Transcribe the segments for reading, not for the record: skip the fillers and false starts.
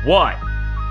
What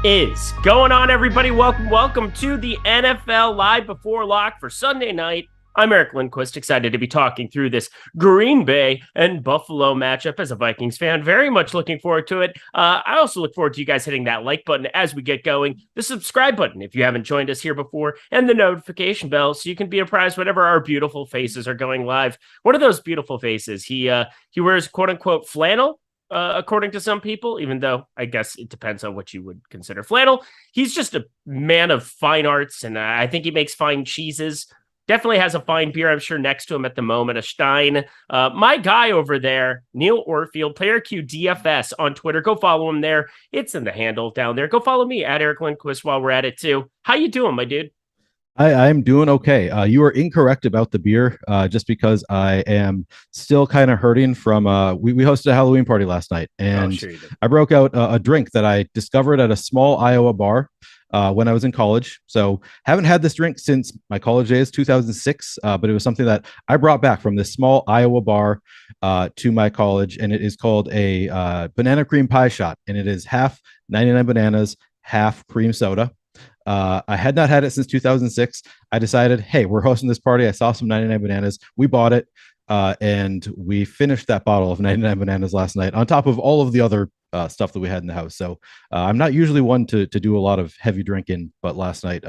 is going on, everybody? Welcome to the NFL Live Before Lock for Sunday night. I'm Eric Lindquist, excited to be talking through this Green Bay and Buffalo matchup as a Vikings fan. Very much looking forward to it. I also look forward to you guys hitting that like button as we get going, the subscribe button if you haven't joined us here before, and the notification bell so you can be apprised whenever our beautiful faces are going live. One of those beautiful faces, he wears quote-unquote flannel, according to some people, even though I guess it depends on what you would consider flannel. He's just a man of fine arts, and I think he makes fine cheeses. Definitely has a fine beer, I'm sure, next to him at the moment, a Stein. My guy over there, Neil Orfield, Player Q DFS on Twitter. Go follow him there. It's in the handle down there. Go follow me at Eric Lindquist while we're at it, too. How you doing, my dude? I'm doing okay. You are incorrect about the beer, just because I am still kind of hurting from we hosted a Halloween party last night, and Sure you did. I broke out a drink that I discovered at a small Iowa bar when I was in college. So haven't had this drink since my college days, 2006, but it was something that I brought back from this small Iowa bar to my college, and it is called a banana cream pie shot, and it is half 99 bananas, half cream soda. I had not had it since 2006. I decided, hey, we're hosting this party. I saw some 99 bananas. We bought it, and we finished that bottle of 99 bananas last night on top of all of the other stuff that we had in the house. So I'm not usually one to do a lot of heavy drinking, but last night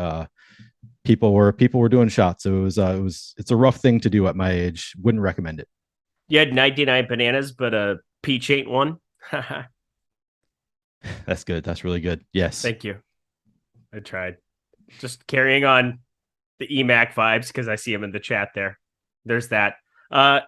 people were doing shots. So it's a rough thing to do at my age. Wouldn't recommend it. You had 99 bananas, but a peach ain't one. That's good. That's really good. Yes. Thank you. I tried. Just carrying on the EMAC vibes because I see him in the chat there. There's that.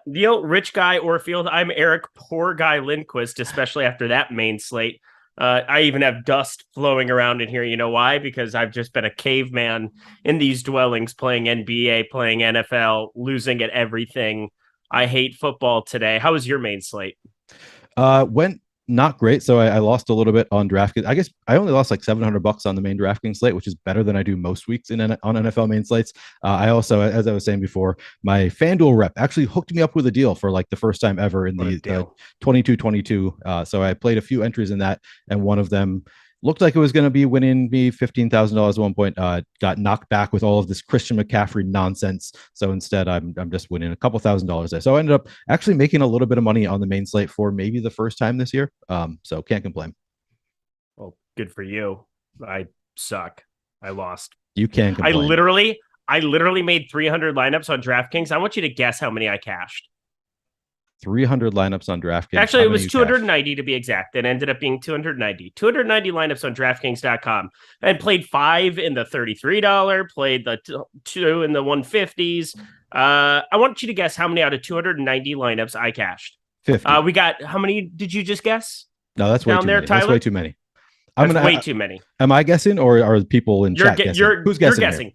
Neil, Rich Guy Orfield. I'm Eric, Poor Guy Lindquist, especially after that main slate. I even have dust flowing around in here. You know why? Because I've just been a caveman in these dwellings, playing NBA, playing NFL, losing at everything. I hate football today. How was your main slate? Went not great. So I lost a little bit on DraftKings. I guess I only lost like $700 on the main DraftKings slate, which is better than I do most weeks on NFL main slates. I also, as I was saying before, my FanDuel rep actually hooked me up with a deal for like the first time ever in the 22-22. So I played a few entries in that, and one of them looked like it was going to be winning me $15,000 at one point. Got knocked back with all of this Christian McCaffrey nonsense. So instead, I'm just winning a couple $1,000s there. So I ended up actually making a little bit of money on the main slate for maybe the first time this year. So can't complain. Well, good for you. I suck. I lost. You can complain. I literally made 300 lineups on DraftKings. I want you to guess how many I cashed. 300 lineups on DraftKings. Actually, it was 290 to be exact. It ended up being 290. 290 lineups on DraftKings.com. And played 5 in the $33, played the 2 in the 150s. I want you to guess how many out of 290 lineups I cashed. 50. We got, how many did you just guess? No, that's way down too there, many. Tyler? That's way too many. Way too many. Am I guessing, or are people in chat guessing? Who's guessing? You're guessing.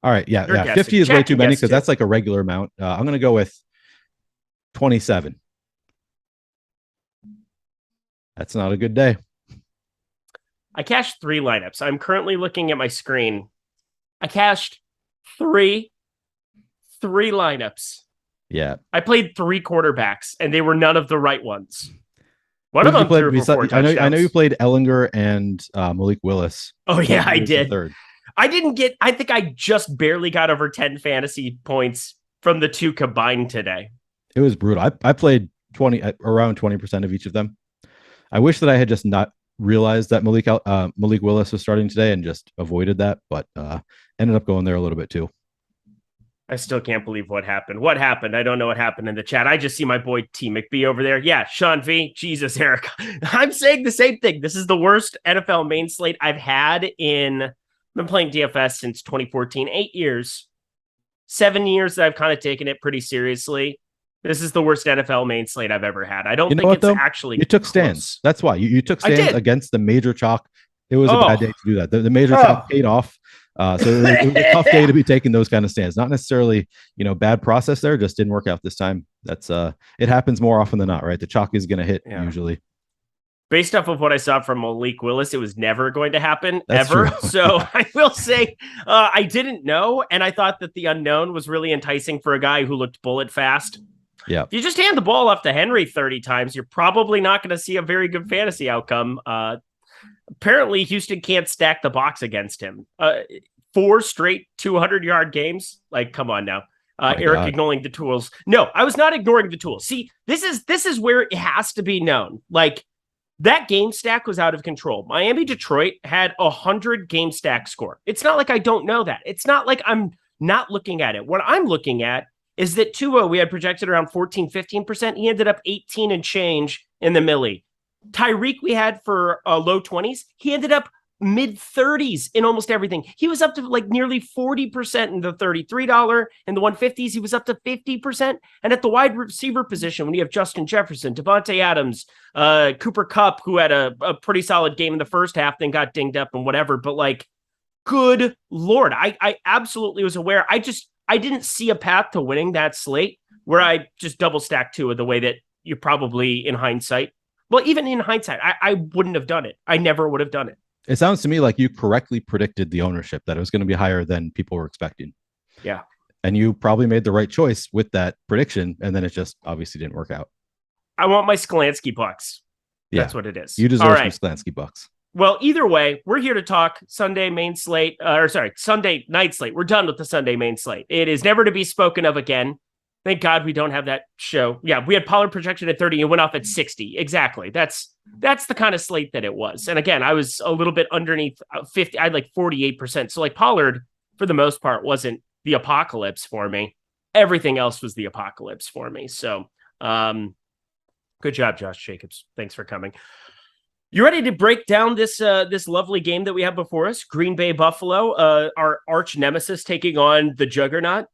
All right, yeah. Guessing. 50 is way too many because too. that's like a regular amount. I'm going to go with 27. That's not a good day. I cashed 3 lineups. I'm currently looking at my screen. I cashed 3 lineups. Yeah. I played 3 quarterbacks, and they were none of the right ones. One of them threw for 4 touchdowns. I know you played Ellinger and Malik Willis. Oh, yeah, I did. I think I just barely got over 10 fantasy points from the 2 combined today. It was brutal. I played around 20% of each of them. I wish that I had just not realized that Malik Willis was starting today and just avoided that, but ended up going there a little bit too. I still can't believe what happened. What happened? I don't know what happened in the chat. I just see my boy T McBee over there. Yeah, Sean V. Jesus, Eric. I'm saying the same thing. This is the worst NFL main slate I've had I've been playing DFS since 2014, 8 years, 7 years that I've kind of taken it pretty seriously. This is the worst NFL main slate I've ever had. I don't think it's actually. You took stands. That's why you took stands against the major chalk. It was a bad day to do that. The major chalk paid off. So it was a tough day to be taking those kind of stands. Not necessarily, bad process there. Just didn't work out this time. That's it happens more often than not, right? The chalk is going to hit usually. Based off of what I saw from Malik Willis, it was never going to happen ever. So I will say I didn't know, and I thought that the unknown was really enticing for a guy who looked bullet fast. Yeah. If you just hand the ball off to Henry 30 times, you're probably not going to see a very good fantasy outcome. apparently Houston can't stack the box against him. 4 straight 200-yard games. Like, come on now. Eric God. ignoring the tools. No, I was not ignoring the tools. See, this is where it has to be known. Like, that game stack was out of control. Miami Detroit had 100 game stack score. It's not like I don't know that. It's not like I'm not looking at it. What I'm looking at is that Tua, we had projected around 14, 15%. He ended up 18 and change in the millie. Tyreek, we had for low 20s. He ended up mid 30s in almost everything. He was up to like nearly 40% in the $33 and the 150s. He was up to 50%. And at the wide receiver position, when you have Justin Jefferson, Devontae Adams, Cooper Kupp, who had a pretty solid game in the first half, then got dinged up and whatever. But like, good Lord, I absolutely was aware. I didn't see a path to winning that slate where I just double stacked two of the way that you probably in hindsight. Well, even in hindsight, I wouldn't have done it. I never would have done it. It sounds to me like you correctly predicted the ownership, that it was going to be higher than people were expecting. Yeah. And you probably made the right choice with that prediction, and then it just obviously didn't work out. I want my Skolansky bucks. Yeah. That's what it is. You deserve some Skolansky bucks. Well, either way, we're here to talk Sunday main slate, Sunday night slate. We're done with the Sunday main slate. It is never to be spoken of again. Thank God we don't have that show. Yeah, we had Pollard projected at 30 and went off at 60. Exactly. That's the kind of slate that it was. And again, I was a little bit underneath 50. I had like 48%. So like Pollard, for the most part, wasn't the apocalypse for me. Everything else was the apocalypse for me. So good job, Josh Jacobs. Thanks for coming. You ready to break down this lovely game that we have before us? Green Bay Buffalo, our arch nemesis taking on the juggernaut.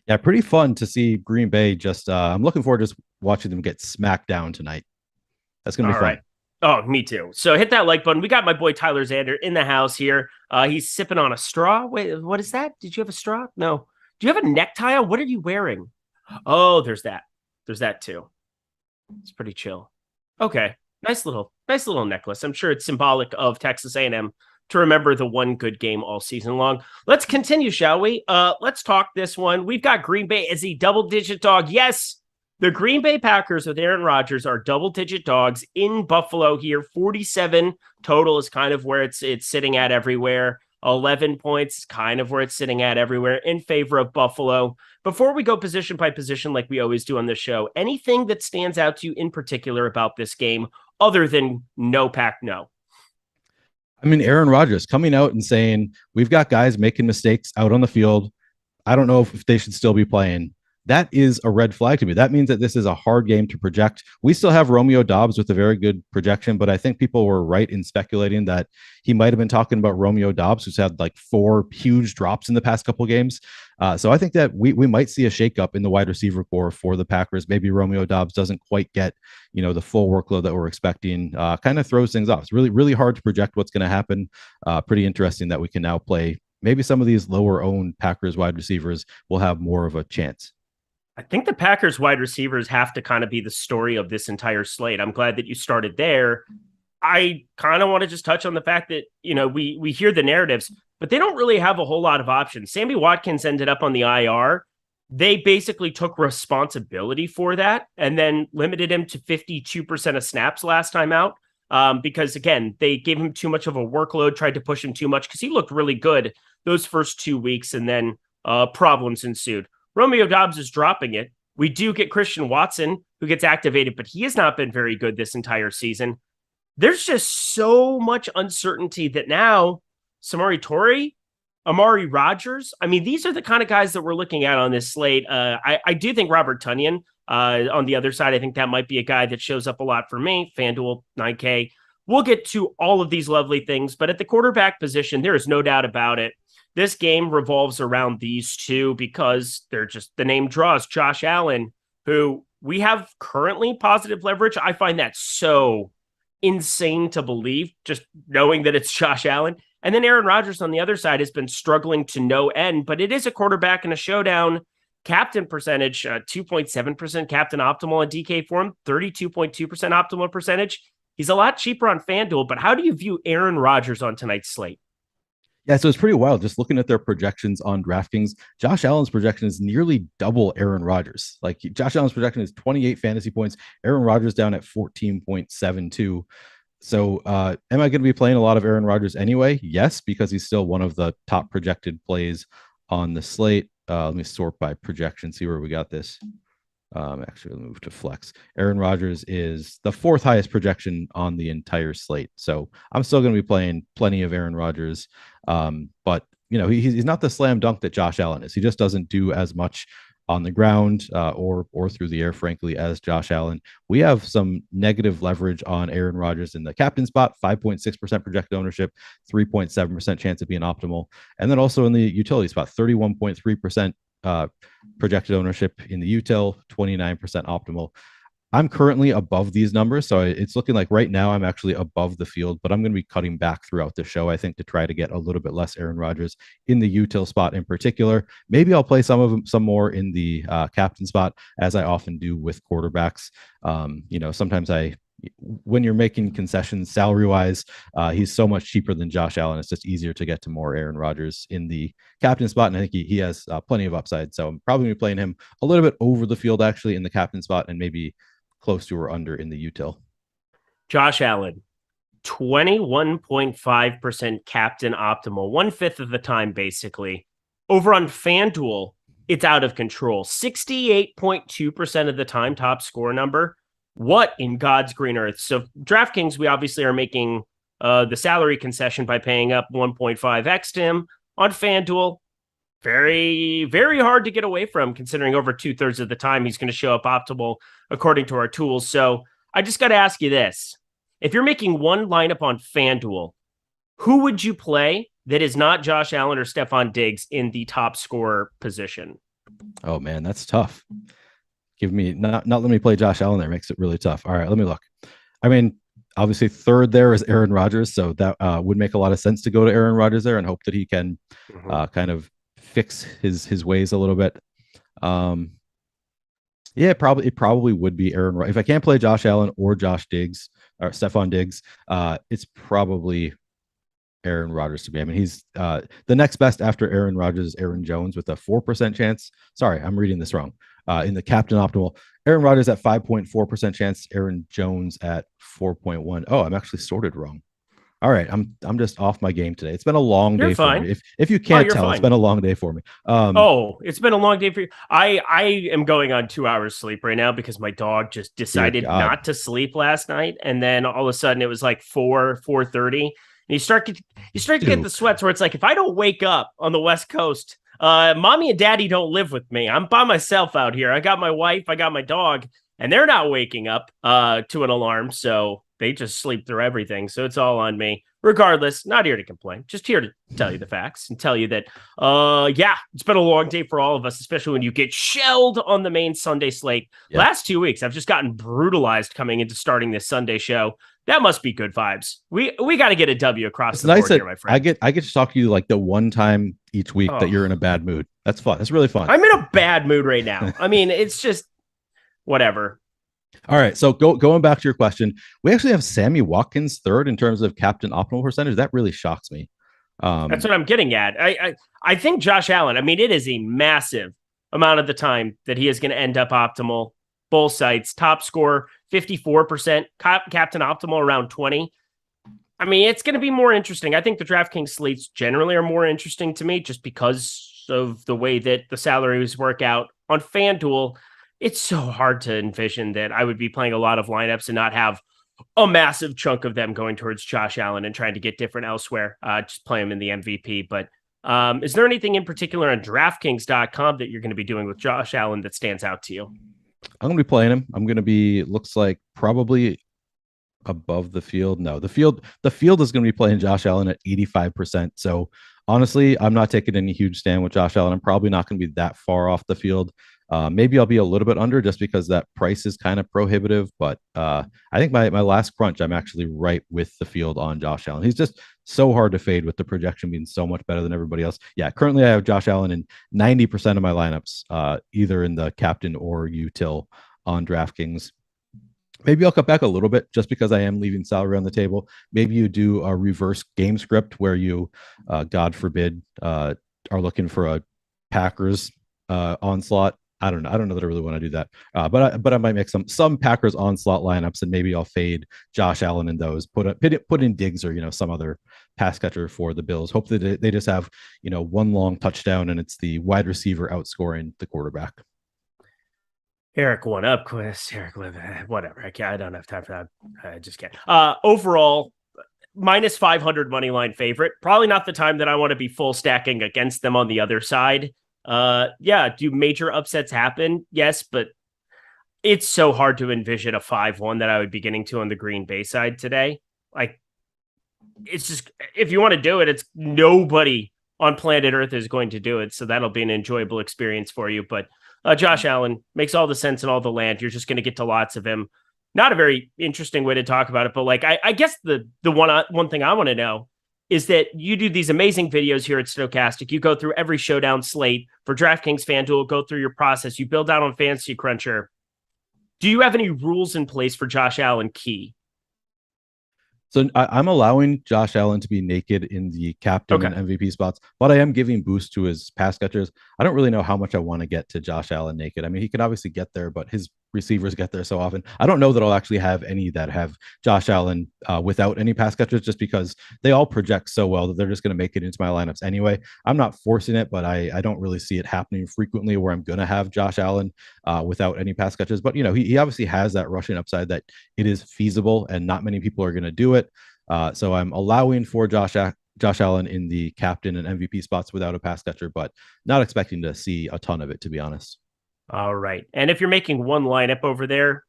Yeah, pretty fun to see Green Bay. I'm looking forward to just watching them get smacked down tonight. That's going to be fun. Right. Oh, me too. So hit that like button. We got my boy Tyler Zander in the house here. He's sipping on a straw. Wait, what is that? Did you have a straw? No. Do you have a necktie on? What are you wearing? Oh, there's that. There's that too. It's pretty chill. Okay. Nice little necklace. I'm sure it's symbolic of Texas A&M to remember the one good game all season long. Let's continue, shall we? Let's talk this one. We've got Green Bay as a double-digit dog. Yes, the Green Bay Packers with Aaron Rodgers are double-digit dogs in Buffalo here. 47 total is kind of where it's sitting at everywhere. 11 points, kind of where it's sitting at everywhere in favor of Buffalo. Before we go position by position like we always do on this show, anything that stands out to you in particular about this game other than no pack, no? I mean, Aaron Rodgers coming out and saying, we've got guys making mistakes out on the field. I don't know if they should still be playing. That is a red flag to me. That means that this is a hard game to project. We still have Romeo Doubs with a very good projection, but I think people were right in speculating that he might have been talking about Romeo Doubs, who's had like 4 huge drops in the past couple games. So I think that we might see a shakeup in the wide receiver core for the Packers. Maybe Romeo Doubs doesn't quite get, the full workload that we're expecting. Kind of throws things off. It's really, really hard to project what's going to happen. Pretty interesting that we can now play. Maybe some of these lower owned Packers wide receivers will have more of a chance. I think the Packers wide receivers have to kind of be the story of this entire slate. I'm glad that you started there. I kind of want to just touch on the fact that, we hear the narratives, but they don't really have a whole lot of options. Sammy Watkins ended up on the IR. They basically took responsibility for that and then limited him to 52% of snaps last time out. Because again, they gave him too much of a workload, tried to push him too much because he looked really good those first 2 weeks, and then problems ensued. Romeo Doubs is dropping it. We do get Christian Watson, who gets activated, but he has not been very good this entire season. There's just so much uncertainty that now Samori Toure, Amari Rodgers, I mean, these are the kind of guys that we're looking at on this slate. I do think Robert Tonyan on the other side, I think that might be a guy that shows up a lot for me. FanDuel, 9K. We'll get to all of these lovely things, but at the quarterback position, there is no doubt about it. This game revolves around these two because they're just the name draws. Josh Allen, who we have currently positive leverage. I find that so insane to believe, just knowing that it's Josh Allen. And then Aaron Rodgers on the other side has been struggling to no end, but it is a quarterback in a showdown. Captain percentage, 2.7% captain optimal on DK form, 32.2% optimal percentage. He's a lot cheaper on FanDuel, but how do you view Aaron Rodgers on tonight's slate? Yeah, so it's pretty wild. Just looking at their projections on DraftKings, Josh Allen's projection is nearly double Aaron Rodgers. Like Josh Allen's projection is 28 fantasy points. Aaron Rodgers down at 14.72. Am I going to be playing a lot of Aaron Rodgers anyway? Yes, because he's still one of the top projected plays on the slate. Let me sort by projection, see where we got this. Actually, we'll move to flex. Aaron Rodgers is the fourth highest projection on the entire slate. So I'm still going to be playing plenty of Aaron Rodgers. But he's not the slam dunk that Josh Allen is. He just doesn't do as much on the ground or through the air, frankly, as Josh Allen. We have some negative leverage on Aaron Rodgers in the captain spot, 5.6% projected ownership, 3.7% chance of being optimal. And then also in the utility spot, 31.3% projected ownership in the util, 29% optimal. I'm currently above these numbers, so it's looking like right now I'm actually above the field, but I'm going to be cutting back throughout the show, I think, to try to get a little bit less Aaron Rodgers in the util spot in particular. Maybe I'll play some more in the captain spot, as I often do with quarterbacks. Sometimes when you're making concessions salary wise, he's so much cheaper than Josh Allen. It's just easier to get to more Aaron Rodgers in the captain spot. And I think he has plenty of upside. So I'm probably going to be playing him a little bit over the field, actually, in the captain spot, and maybe close to or under in the util. Josh Allen, 21.5% captain optimal, 1/5 of the time, basically. Over on FanDuel, it's out of control. 68.2% of the time, top score number. What in God's green earth? So DraftKings, we obviously are making the salary concession by paying up 1.5x to him. On FanDuel, very, very hard to get away from, considering over 2/3 of the time he's going to show up optimal according to our tools. So I just got to ask you this. If you're making one lineup on FanDuel, who would you play that is not Josh Allen or Stephon Diggs in the top scorer position? Oh, man, that's tough. Not let me play Josh Allen there. Makes it really tough. All right, let me look. I mean, obviously third there is Aaron Rodgers. So that would make a lot of sense to go to Aaron Rodgers there and hope that he can kind of fix his ways a little bit. It probably would be Aaron Rodgers. If I can't play Josh Allen or Josh Diggs or Stephon Diggs, it's probably Aaron Rodgers to me. I mean, he's the next best after Aaron Rodgers is Aaron Jones with a 4% chance. Sorry, I'm reading this wrong. In the captain optimal, Aaron Rodgers at 5.4% chance, Aaron Jones at 4.1. Oh, I'm actually sorted wrong. All right, I'm just off my game today. It's been a long day for me. If you can't tell, it's been a long day for me. It's been a long day for you. I am going on 2 hours sleep right now because my dog just decided not to sleep last night, and then all of a sudden it was like 4:30, and you start to get the sweats where it's like, if I don't wake up on the West Coast, mommy and daddy don't live with me. I'm by myself out here. I got my wife, I got my dog, and they're not waking up to an alarm. So they just sleep through everything. So it's all on me. Regardless, not here to complain, just here to tell you the facts and tell you that, it's been a long day for all of us, especially when you get shelled on the main Sunday slate. Yep. Last 2 weeks, I've just gotten brutalized coming into starting this Sunday show. That must be good vibes. We got to get a W across the board here, my friend. I get to talk to you like the one time each week that you're in a bad mood. That's fun. That's really fun. I'm in a bad mood right now. I mean, it's just whatever. All right. So going back to your question, we actually have Sammy Watkins third in terms of captain optimal percentage. That really shocks me. That's what I'm getting at. I think Josh Allen, I mean, it is a massive amount of the time that he is going to end up optimal. Both sites, top score 54%, captain optimal around 20. I mean, it's going to be more interesting. I think the DraftKings slates generally are more interesting to me just because of the way that the salaries work out. On FanDuel, it's so hard to envision that I would be playing a lot of lineups and not have a massive chunk of them going towards Josh Allen and trying to get different elsewhere. Just play him in the MVP. But is there anything in particular on DraftKings.com that you're going to be doing with Josh Allen that stands out to you? I'm going to be playing him. I'm going to be, looks like probably above the field. No, the field is going to be playing Josh Allen at 85%. So honestly, I'm not taking any huge stand with Josh Allen. I'm probably not going to be that far off the field. Maybe I'll be a little bit under just because that price is kind of prohibitive. But I think my last crunch, I'm actually right with the field on Josh Allen. He's just so hard to fade with the projection being so much better than everybody else. Yeah, currently I have Josh Allen in 90% of my lineups, either in the captain or util on DraftKings. Maybe I'll cut back a little bit just because I am leaving salary on the table. Maybe you do a reverse game script where you, God forbid, are looking for a Packers onslaught I don't know. I don't know that I really want to do that. But I might make some Packers on slot lineups, and maybe I'll fade Josh Allen in those. Put in Diggs or some other pass catcher for the Bills. Hope that they just have one long touchdown, and it's the wide receiver outscoring the quarterback. Eric one up, Quest. Eric, whatever. I don't have time for that. I just can't. Overall, minus 500 money line favorite. Probably not the time that I want to be full stacking against them on the other side. Yeah, do major upsets happen? Yes, but it's so hard to envision a 5-1 that I would be getting to on the Green Bay side today. Like, it's just, if you want to do it, it's nobody on planet Earth is going to do it. So that'll be an enjoyable experience for you. But Josh Allen makes all the sense in all the land. You're just going to get to lots of him. Not a very interesting way to talk about it, but like, I guess the one thing I want to know is that you do these amazing videos here at Stokastic. You go through every showdown slate for DraftKings, FanDuel, go through your process. You build out on Fantasy Cruncher. Do you have any rules in place for Josh Allen key? So I'm allowing Josh Allen to be naked in the captain and MVP spots, but I am giving boost to his pass catchers. I don't really know how much I want to get to Josh Allen naked. I mean, he can obviously get there, but his receivers get there so often. I don't know that I'll actually have any that have Josh Allen without any pass catchers, just because they all project so well that they're just going to make it into my lineups anyway. I'm not forcing it, but I don't really see it happening frequently where I'm going to have Josh Allen without any pass catchers. But he obviously has that rushing upside that it is feasible, and not many people are going to do it. So I'm allowing for Josh Allen in the captain and MVP spots without a pass catcher, but not expecting to see a ton of it, to be honest. All right. And if you're making one lineup over there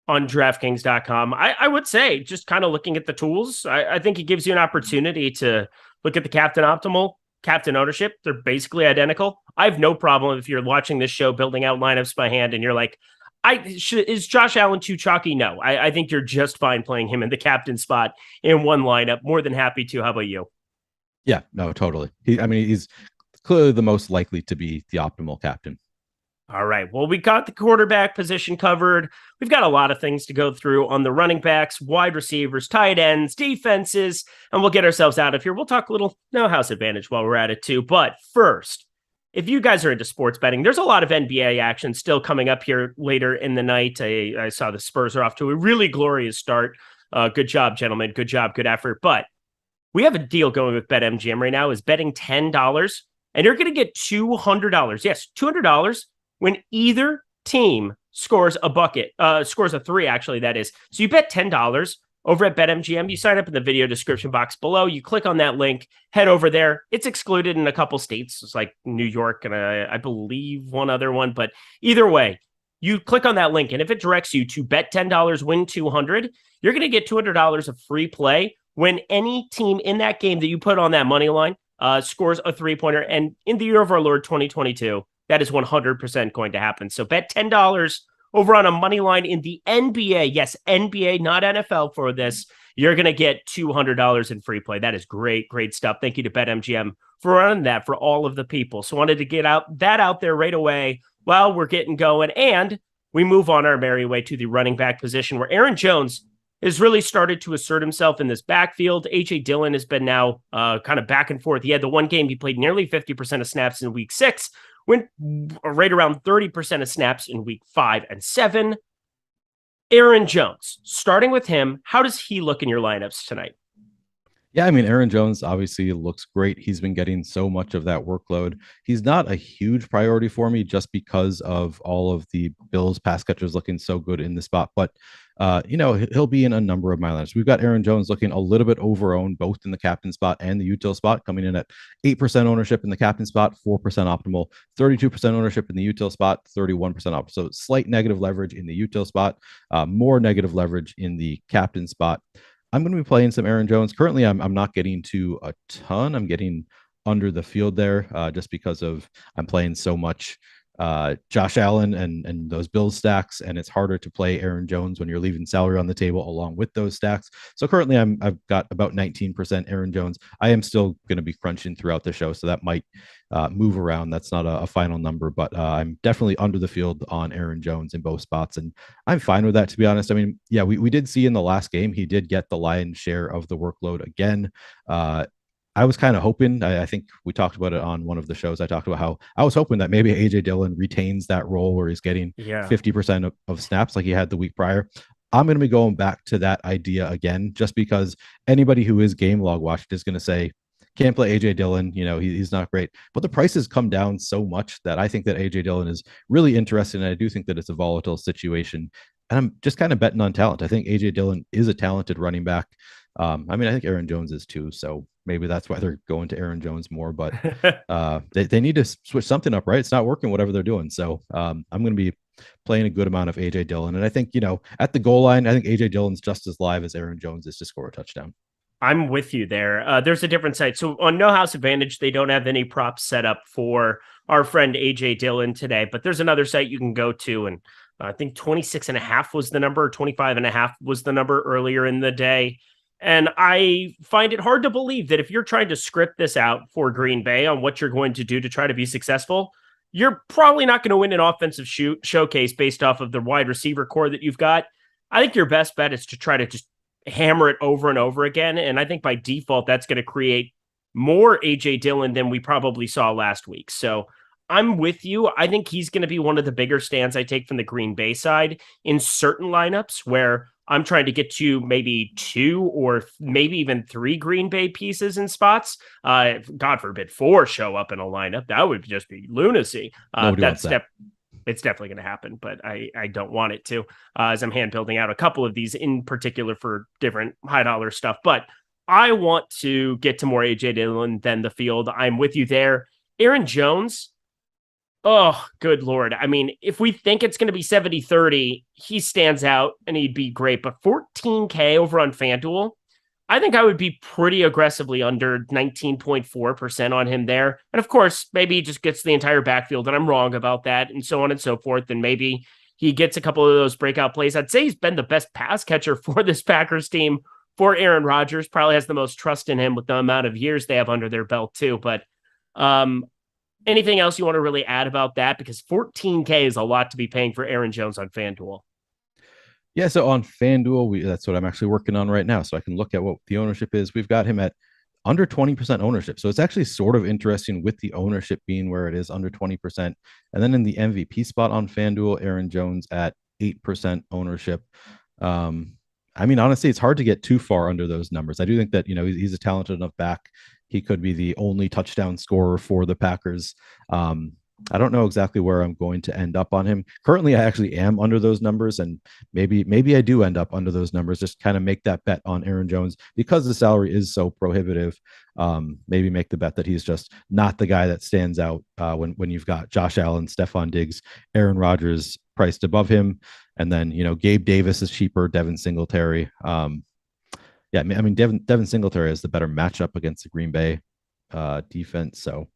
on DraftKings.com, I would say just kind of looking at the tools, I think it gives you an opportunity to look at the captain optimal, captain ownership. They're basically identical. I have no problem if you're watching this show building out lineups by hand and you're like, is Josh Allen too chalky? No, I think you're just fine playing him in the captain spot in one lineup. More than happy to. How about you? Yeah, no, totally. He's clearly the most likely to be the optimal captain. All right. Well, we got the quarterback position covered. We've got a lot of things to go through on the running backs, wide receivers, tight ends, defenses, and we'll get ourselves out of here. We'll talk a little house advantage while we're at it too. But first, if you guys are into sports betting, there's a lot of NBA action still coming up here later in the night. I saw the Spurs are off to a really glorious start. Good job, gentlemen. Good job. Good effort. But we have a deal going with BetMGM right now. Is betting $10, and you're going to get $200. Yes, $200 when either team scores a bucket, scores a three, actually, that is. So you bet $10 over at BetMGM. You sign up in the video description box below. You click on that link, head over there. It's excluded in a couple states. It's like New York and I believe one other one. But either way, you click on that link, and if it directs you to bet $10, win $200, you're going to get $200 of free play when any team in that game that you put on that money line scores a three-pointer. And in the year of our Lord 2022, that is 100% going to happen. So bet $10 over on a money line in the NBA. Yes, NBA, not NFL for this. You're going to get $200 in free play. That is great, great stuff. Thank you to BetMGM for running that for all of the people. So wanted to get that out there right away while we're getting going. And we move on our merry way to the running back position where Aaron Jones has really started to assert himself in this backfield. A.J. Dillon has been now kind of back and forth. He had the one game he played nearly 50% of snaps in week 6, went right around 30% of snaps in week 5 and 7. Aaron Jones, starting with him, how does he look in your lineups tonight? Yeah, Aaron Jones obviously looks great. He's been getting so much of that workload. He's not a huge priority for me just because of all of the Bills pass catchers looking so good in the spot. But, he'll be in a number of my lineups. We've got Aaron Jones looking a little bit over-owned, both in the captain spot and the util spot, coming in at 8% ownership in the captain spot, 4% optimal, 32% ownership in the util spot, 31% optimal. So slight negative leverage in the util spot, more negative leverage in the captain spot. I'm going to be playing some Aaron Jones. Currently, I'm not getting to a ton. I'm getting under the field there just because of I'm playing so much Josh Allen and those Bills stacks, and it's harder to play Aaron Jones when you're leaving salary on the table along with those stacks. So currently, I've got about 19% Aaron Jones. I am still going to be crunching throughout the show, so that might move around. That's not a final number, but I'm definitely under the field on Aaron Jones in both spots, and I'm fine with that, to be honest. We did see in the last game he did get the lion's share of the workload again. I was kind of hoping, I think we talked about it on one of the shows. I talked about how I was hoping that maybe AJ Dillon retains that role where he's getting Yeah. 50% of snaps like he had the week prior. I'm going to be going back to that idea again, just because anybody who is game log watched is going to say, can't play AJ Dillon. He's not great, but the prices come down so much that I think that AJ Dillon is really interesting. And I do think that it's a volatile situation. And I'm just kind of betting on talent. I think AJ Dillon is a talented running back. I think Aaron Jones is too. So maybe that's why they're going to Aaron Jones more. But they need to switch something up, right? It's not working, whatever they're doing. So I'm going to be playing a good amount of AJ Dillon. And I think, at the goal line, I think AJ Dillon's just as live as Aaron Jones is to score a touchdown. I'm with you there. There's a different site. So on No House Advantage, they don't have any props set up for our friend AJ Dillon today, but there's another site you can go to. And I think 26.5 was the number, 25.5 was the number earlier in the day. And I find it hard to believe that if you're trying to script this out for Green Bay on what you're going to do to try to be successful, you're probably not going to win an offensive showcase based off of the wide receiver core that you've got. I think your best bet is to try to just hammer it over and over again. And I think by default, that's going to create more AJ Dillon than we probably saw last week. So I'm with you. I think he's going to be one of the bigger stands I take from the Green Bay side in certain lineups where I'm trying to get to maybe 2 or maybe even 3 Green Bay pieces in spots. God forbid 4 show up in a lineup. That would just be lunacy. It's definitely going to happen, but I don't want it to, as I'm hand building out a couple of these in particular for different high dollar stuff. But I want to get to more AJ Dillon than the field. I'm with you there. Aaron Jones. Oh, good Lord. I mean, if we think it's going to be 70-30, he stands out and he'd be great. But 14K over on FanDuel, I think I would be pretty aggressively under 19.4% on him there. And of course, maybe he just gets the entire backfield and I'm wrong about that and so on and so forth. And maybe he gets a couple of those breakout plays. I'd say he's been the best pass catcher for this Packers team for Aaron Rodgers. Probably has the most trust in him with the amount of years they have under their belt too. But anything else you want to really add about that? Because 14K is a lot to be paying for Aaron Jones on FanDuel. Yeah, so on FanDuel, that's what I'm actually working on right now. So I can look at what the ownership is. We've got him at under 20% ownership. So it's actually sort of interesting with the ownership being where it is, under 20%. And then in the MVP spot on FanDuel, Aaron Jones at 8% ownership. Honestly, it's hard to get too far under those numbers. I do think that, he's a talented enough back. He could be the only touchdown scorer for the Packers. I don't know exactly where I'm going to end up on him. Currently, I actually am under those numbers, and maybe I do end up under those numbers. Just kind of make that bet on Aaron Jones because the salary is so prohibitive. Maybe make the bet that he's just not the guy that stands out when you've got Josh Allen, Stephon Diggs, Aaron Rodgers priced above him, and then Gabe Davis is cheaper, Devin Singletary. Devin Singletary has the better matchup against the Green Bay defense. So,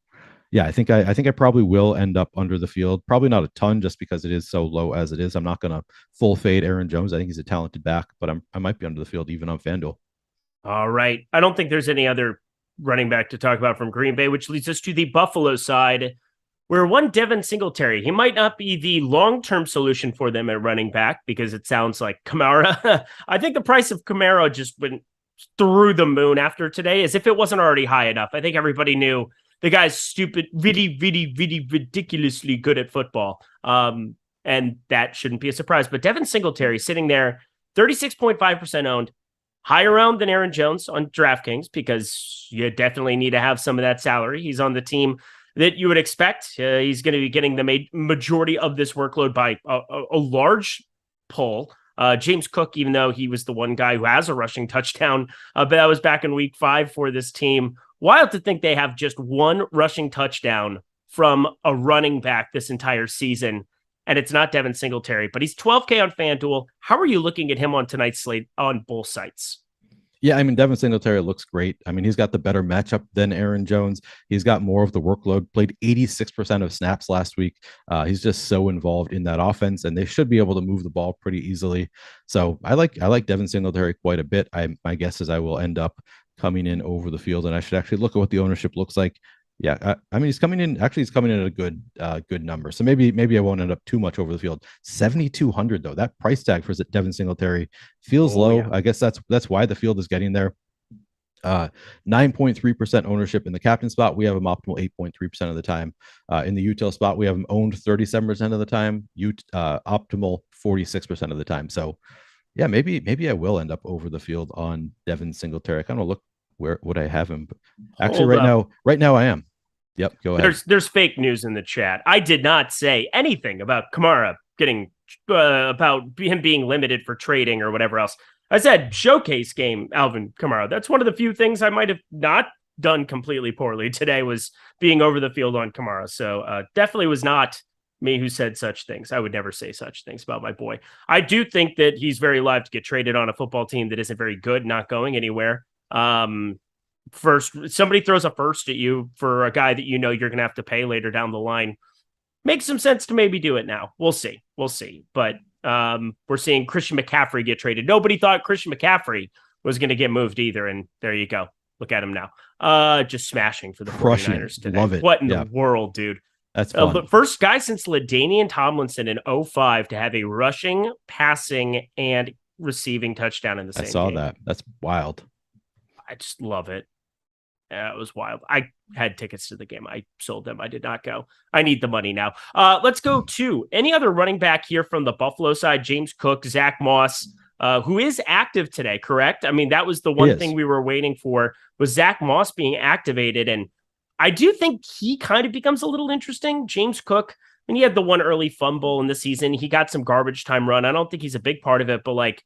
yeah, I think I probably will end up under the field. Probably not a ton, just because it is so low as it is. I'm not going to full fade Aaron Jones. I think he's a talented back, but I might be under the field even on FanDuel. All right. I don't think there's any other running back to talk about from Green Bay, which leads us to the Buffalo side, where one Devin Singletary, he might not be the long-term solution for them at running back because it sounds like Kamara. I think the price of Kamara just went through the moon after today, as if it wasn't already high enough. I think everybody knew the guy's stupid, really, really, really ridiculously good at football. And that shouldn't be a surprise. But Devin Singletary sitting there, 36.5% owned, higher owned than Aaron Jones on DraftKings, because you definitely need to have some of that salary. He's on the team that you would expect. He's going to be getting the majority of this workload by a large pull. James Cook, even though he was the one guy who has a rushing touchdown, but that was back in week 5 for this team. Wild to think they have just one rushing touchdown from a running back this entire season, and it's not Devin Singletary, but he's 12K on FanDuel. How are you looking at him on tonight's slate on both sites? Yeah, Devin Singletary looks great. He's got the better matchup than Aaron Jones. He's got more of the workload, played 86% of snaps last week. He's just so involved in that offense, and they should be able to move the ball pretty easily. So I like Devin Singletary quite a bit. My guess is I will end up coming in over the field, and I should actually look at what the ownership looks like. Yeah, he's coming in at a good number. So maybe I won't end up too much over the field. 7,200 though. That price tag for Devin Singletary feels low. Yeah. I guess that's why the field is getting there. Uh, 9.3% ownership in the captain spot. We have him optimal 8.3% of the time. In the util spot, we have him owned 37% of the time, optimal 46% of the time. So yeah, maybe I will end up over the field on Devin Singletary. I kind of look where would I have him. Actually, right now I am. Yep, go ahead. There's fake news in the chat. I did not say anything about Kamara getting about him being limited for trading or whatever else. I said showcase game, Alvin Kamara. That's one of the few things I might have not done completely poorly today was being over the field on Kamara. So definitely was not me who said such things. I would never say such things about my boy. I do think that he's very live to get traded on a football team that isn't very good, not going anywhere. First, somebody throws a first at you for a guy that you know you're going to have to pay later down the line. Makes some sense to maybe do it now. We'll see. But we're seeing Christian McCaffrey get traded. Nobody thought Christian McCaffrey was going to get moved either. And there you go. Look at him now. Just smashing for the 49ers today. Love it. What in the world, dude? That's fun. The first guy since LaDainian Tomlinson in 2005 to have a rushing, passing, and receiving touchdown in the same game. I saw that. That's wild. I just love it. It was wild. I had tickets to the game. I sold them. I did not go. I need the money now. Let's go to any other running back here from the Buffalo side. James Cook, Zach Moss, who is active today, correct? I mean, that was the one thing we were waiting for was Zach Moss being activated. And I do think he kind of becomes a little interesting. James Cook, I mean, he had the one early fumble in the season. He got some garbage time run. I don't think he's a big part of it, but like,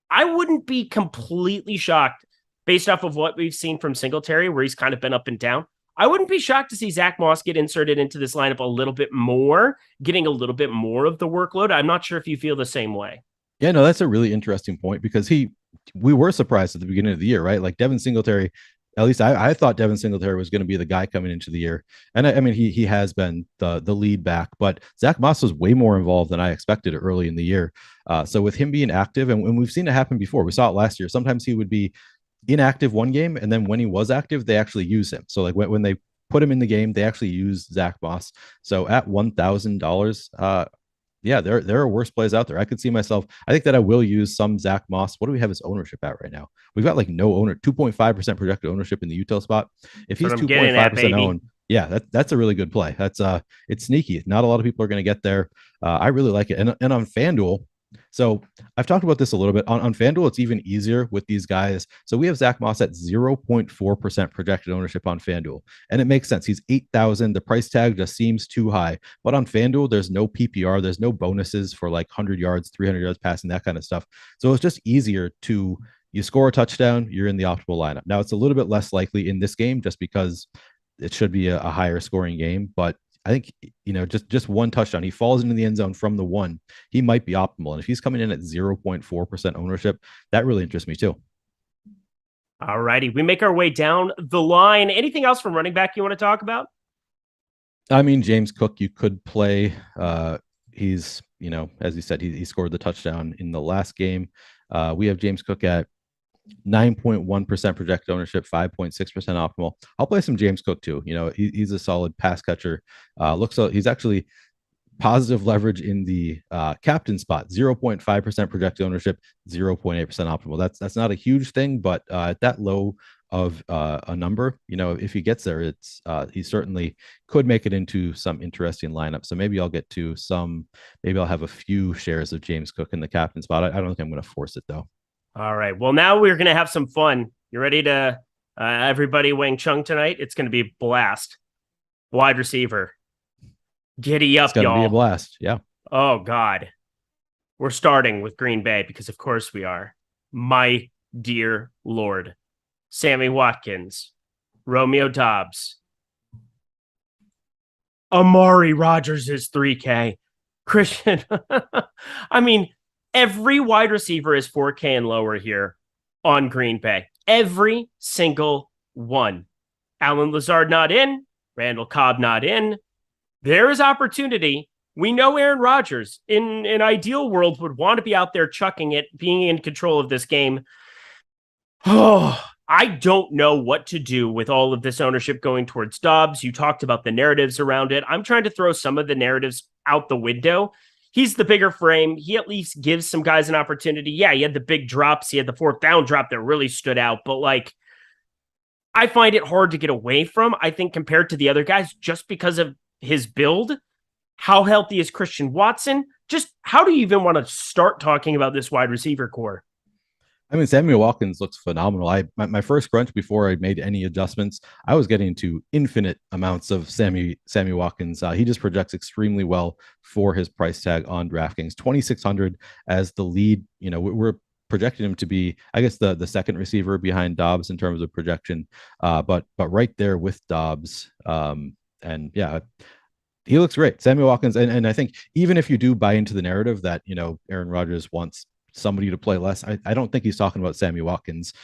I wouldn't be completely shocked based off of what we've seen from Singletary, where he's kind of been up and down. I wouldn't be shocked to see Zach Moss get inserted into this lineup a little bit more, getting a little bit more of the workload. I'm not sure if you feel the same way. Yeah, no, that's a really interesting point because we were surprised at the beginning of the year, right? Like Devin Singletary, at least I thought Devin Singletary was going to be the guy coming into the year. And I mean, he has been the lead back, but Zach Moss was way more involved than I expected early in the year. So with him being active, and we've seen it happen before, we saw it last year. Sometimes he would be inactive one game, and then when he was active, they actually use him. So like when they put him in the game, they actually use Zach Moss. So at $1,000, yeah, there are worse plays out there. I could see myself. I think that I will use some Zach Moss. What do we have his ownership at right now? We've got like no owner, 2.5% projected ownership in the util spot. If he's 2.5% owned, yeah, that's a really good play. That's it's sneaky. Not a lot of people are going to get there. I really like it. And on FanDuel. So I've talked about this a little bit on FanDuel. It's even easier with these guys. So we have Zach Moss at 0.4% projected ownership on FanDuel. And it makes sense. He's 8,000. The price tag just seems too high. But on FanDuel, there's no PPR. There's no bonuses for like 100 yards, 300 yards passing, that kind of stuff. So it's just easier to, you score a touchdown, you're in the optimal lineup. Now it's a little bit less likely in this game just because it should be a higher scoring game. But I think, just one touchdown, he falls into the end zone from the one, he might be optimal. And if he's coming in at 0.4% ownership, that really interests me too. All righty. We make our way down the line. Anything else from running back you want to talk about? I mean, James Cook, you could play. He's, as you said, he scored the touchdown in the last game. We have James Cook at 9.1% projected ownership, 5.6% optimal. I'll play some James Cook too. He's a solid pass catcher. He's actually positive leverage in the captain spot, 0.5% projected ownership, 0.8% optimal. That's not a huge thing, but at that low of a number, if he gets there, it's he certainly could make it into some interesting lineup. So maybe I'll get to maybe I'll have a few shares of James Cook in the captain spot. I don't think I'm going to force it though. All right. Well, now we're going to have some fun. You ready to everybody Wang Chung tonight? It's going to be a blast. Wide receiver. Giddy up, y'all. It's going to be a blast. Yeah. Oh, God. We're starting with Green Bay because, of course, we are. My dear Lord. Sammy Watkins. Romeo Doubs. Amari Rogers is 3K. Christian. I mean, every wide receiver is 4K and lower here on Green Bay. Every single one. Allen Lazard not in. Randall Cobb not in. There is opportunity. We know Aaron Rodgers, in an ideal world, would want to be out there chucking it, being in control of this game. Oh, I don't know what to do with all of this ownership going towards Dobbs. You talked about the narratives around it. I'm trying to throw some of the narratives out the window. He's the bigger frame. He at least gives some guys an opportunity. Yeah, he had the big drops. He had the fourth down drop that really stood out. But like, I find it hard to get away from, I think, compared to the other guys, just because of his build. How healthy is Christian Watson? Just how do you even want to start talking about this wide receiver core? I mean, Samuel Watkins looks phenomenal. My first crunch before I made any adjustments, I was getting to infinite amounts of Sammy Watkins. He just projects extremely well for his price tag on DraftKings. 2,600 as the lead. You know, we're projecting him to be, I guess, the second receiver behind Dobbs in terms of projection, but right there with Dobbs. And yeah, he looks great, Samuel Watkins. And I think even if you do buy into the narrative that, you know, Aaron Rodgers wants somebody to play less, I don't think he's talking about Sammy Watkins.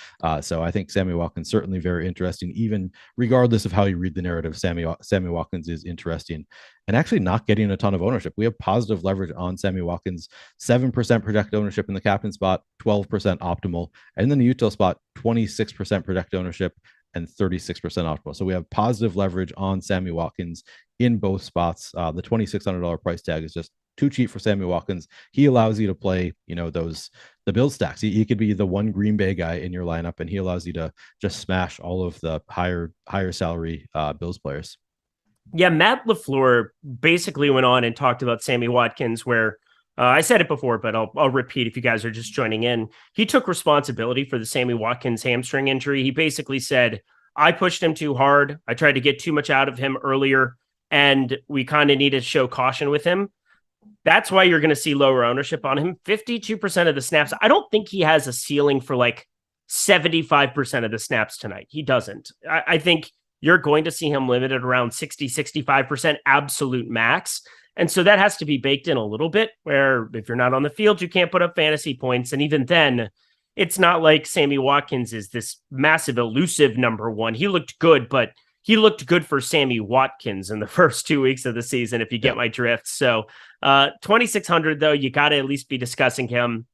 So I think Sammy Watkins certainly very interesting, even regardless of how you read the narrative. Sammy Watkins is interesting, and actually not getting a ton of ownership. We have positive leverage on Sammy Watkins, 7% projected ownership in the captain spot, 12% optimal, and then the util spot, 26% projected ownership and 36% optimal. So we have positive leverage on Sammy Watkins in both spots. The $2,600 price tag is just too cheap for Sammy Watkins. He allows you to play, you know, the build stacks. He could be the one Green Bay guy in your lineup, and he allows you to just smash all of the higher salary Bills players. Yeah, Matt LaFleur basically went on and talked about Sammy Watkins, where I said it before, but I'll repeat if you guys are just joining in. He took responsibility for the Sammy Watkins hamstring injury. He basically said, I pushed him too hard. I tried to get too much out of him earlier, and we kind of need to show caution with him. That's why you're going to see lower ownership on him. 52% of the snaps. I don't think he has a ceiling for like 75% of the snaps tonight. He doesn't. I think you're going to see him limited around 65% absolute max. And so that has to be baked in a little bit, where if you're not on the field, you can't put up fantasy points. And even then, it's not like Sammy Watkins is this massive elusive number one. He looked good, but he looked good for Sammy Watkins in the first 2 weeks of the season, if you get my drift. So 2,600, though, you got to at least be discussing him.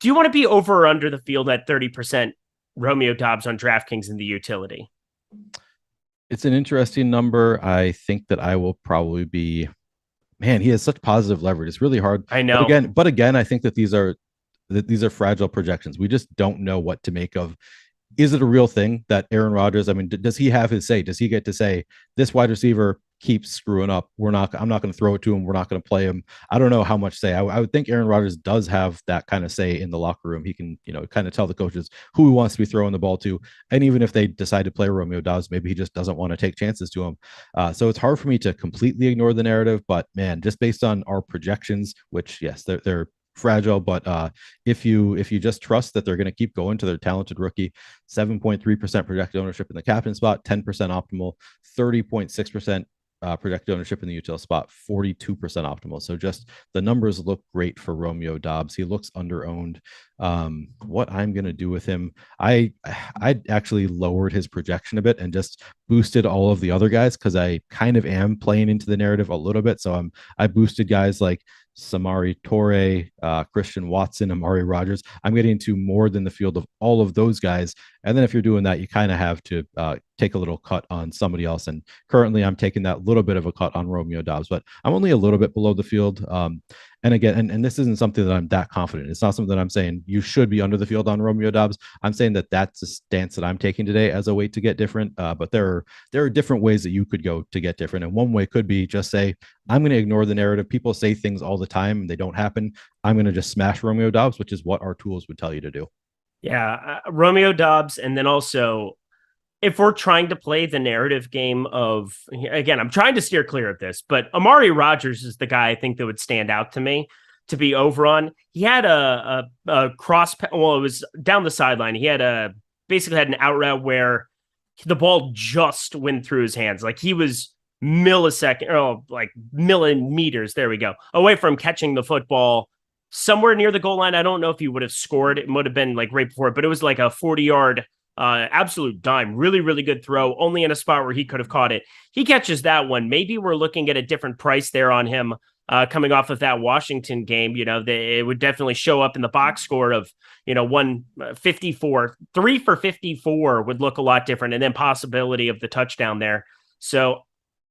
Do you want to be over or under the field at 30% Romeo Dobbs on DraftKings in the utility? It's an interesting number. I think that I will probably be, man, he has such positive leverage. It's really hard. I know. But again, I think that these are fragile projections. We just don't know what to make of. Is it a real thing that Aaron Rodgers, I mean, does he have his say? Does he get to say, this wide receiver keeps screwing up? I'm not going to throw it to him. We're not going to play him. I don't know how much say. I would think Aaron Rodgers does have that kind of say in the locker room. He can, you know, kind of tell the coaches who he wants to be throwing the ball to. And even if they decide to play Romeo Dobbs, maybe he just doesn't want to take chances to him. So it's hard for me to completely ignore the narrative, but man, just based on our projections, which yes, they're fragile, but if you just trust that they're going to keep going to their talented rookie, 7.3% projected ownership in the captain spot, 10% optimal, 30.6% projected ownership in the util spot, 42% optimal. So just the numbers look great for Romeo Dobbs. He looks under-owned. What I'm going to do with him, I actually lowered his projection a bit and just boosted all of the other guys, because I kind of am playing into the narrative a little bit. So I boosted guys like Samori Toure, Christian Watson, Amari Rodgers. I'm getting to more than the field of all of those guys. And then if you're doing that, you kind of have to take a little cut on somebody else. And currently I'm taking that little bit of a cut on Romeo Dobbs, but I'm only a little bit below the field. And again, and this isn't something that I'm that confident. It's not something that I'm saying you should be under the field on Romeo Dobbs. I'm saying that that's a stance that I'm taking today as a way to get different. But there are different ways that you could go to get different. And one way could be just say, I'm going to ignore the narrative. People say things all the time and they don't happen. I'm going to just smash Romeo Dobbs, which is what our tools would tell you to do. Yeah, Romeo Dobbs. And then also, if we're trying to play the narrative game of, again, I'm trying to steer clear of this, but Amari Rodgers is the guy I think that would stand out to me to be over on. He had a cross, well, it was down the sideline. He had basically had an out route where the ball just went through his hands. Like he was millimeters, there we go, away from catching the football somewhere near the goal line. I don't know if he would have scored. It would have been like right before it, but it was like a 40-yard absolute dime. Really, really good throw, only in a spot where he could have caught it. He catches that one. Maybe we're looking at a different price there on him coming off of that Washington game. You know, it would definitely show up in the box score of, 154. 3 for 54 would look a lot different, and then possibility of the touchdown there. So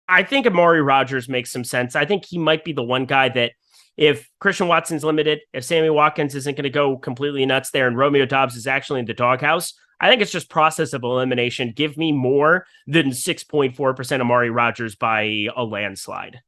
I think Amari Rodgers makes some sense. I think he might be the one guy that, if Christian Watson's limited, if Sammy Watkins isn't going to go completely nuts there and Romeo Dobbs is actually in the doghouse, I think it's just process of elimination. Give me more than 6.4% Amari Rodgers by a landslide.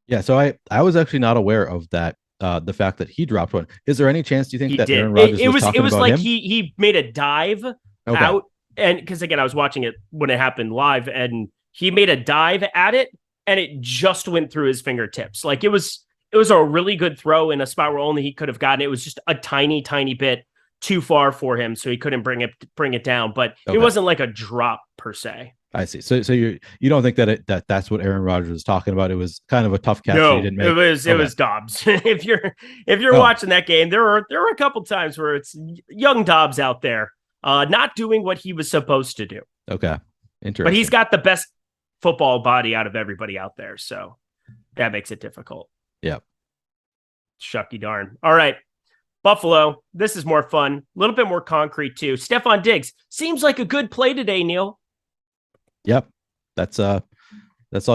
Yeah, so I was actually not aware of that. The fact that he dropped one. Is there any chance do you think He that did. Aaron It, Rodgers it was was it talking was about like him? he made a dive Okay. out, and because again I was watching it when it happened live, and he made a dive at it, and it just went through his fingertips. Like it was a really good throw in a spot where only he could have gotten it. It was just a tiny bit too far for him, so he couldn't bring it down. But it Okay. wasn't like a drop per se. I see. So you don't think that's what Aaron Rodgers was talking about? It was kind of a tough catch that he No, didn't it make. was it Okay. was Dobbs. If you're Oh, watching that game, there were a couple times where it's young Dobbs out there, not doing what he was supposed to do. okay. But he's Interesting. got the best football body out of everybody out there, so that makes it difficult. Yeah. Shucky darn. All right, Buffalo. This is more fun, a little bit more concrete too. Stephon Diggs seems like a good play today, Neil. Yep. That's all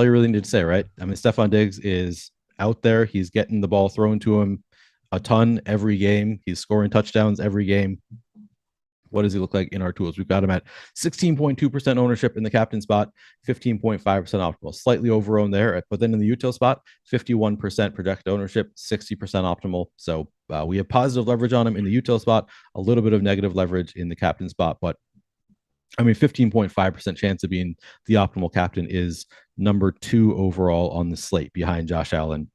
you really need to say, right? I mean, Stephon Diggs is out there. He's getting the ball thrown to him a ton every game. He's scoring touchdowns every game. What does he look like in our tools? We've got him at 16.2% ownership in the captain spot, 15.5% optimal, slightly overowned there. But then in the util spot, 51% projected ownership, 60% optimal. So we have positive leverage on him in the util spot, a little bit of negative leverage in the captain spot. But I mean, 15.5% chance of being the optimal captain is number 2 overall on the slate behind Josh Allen.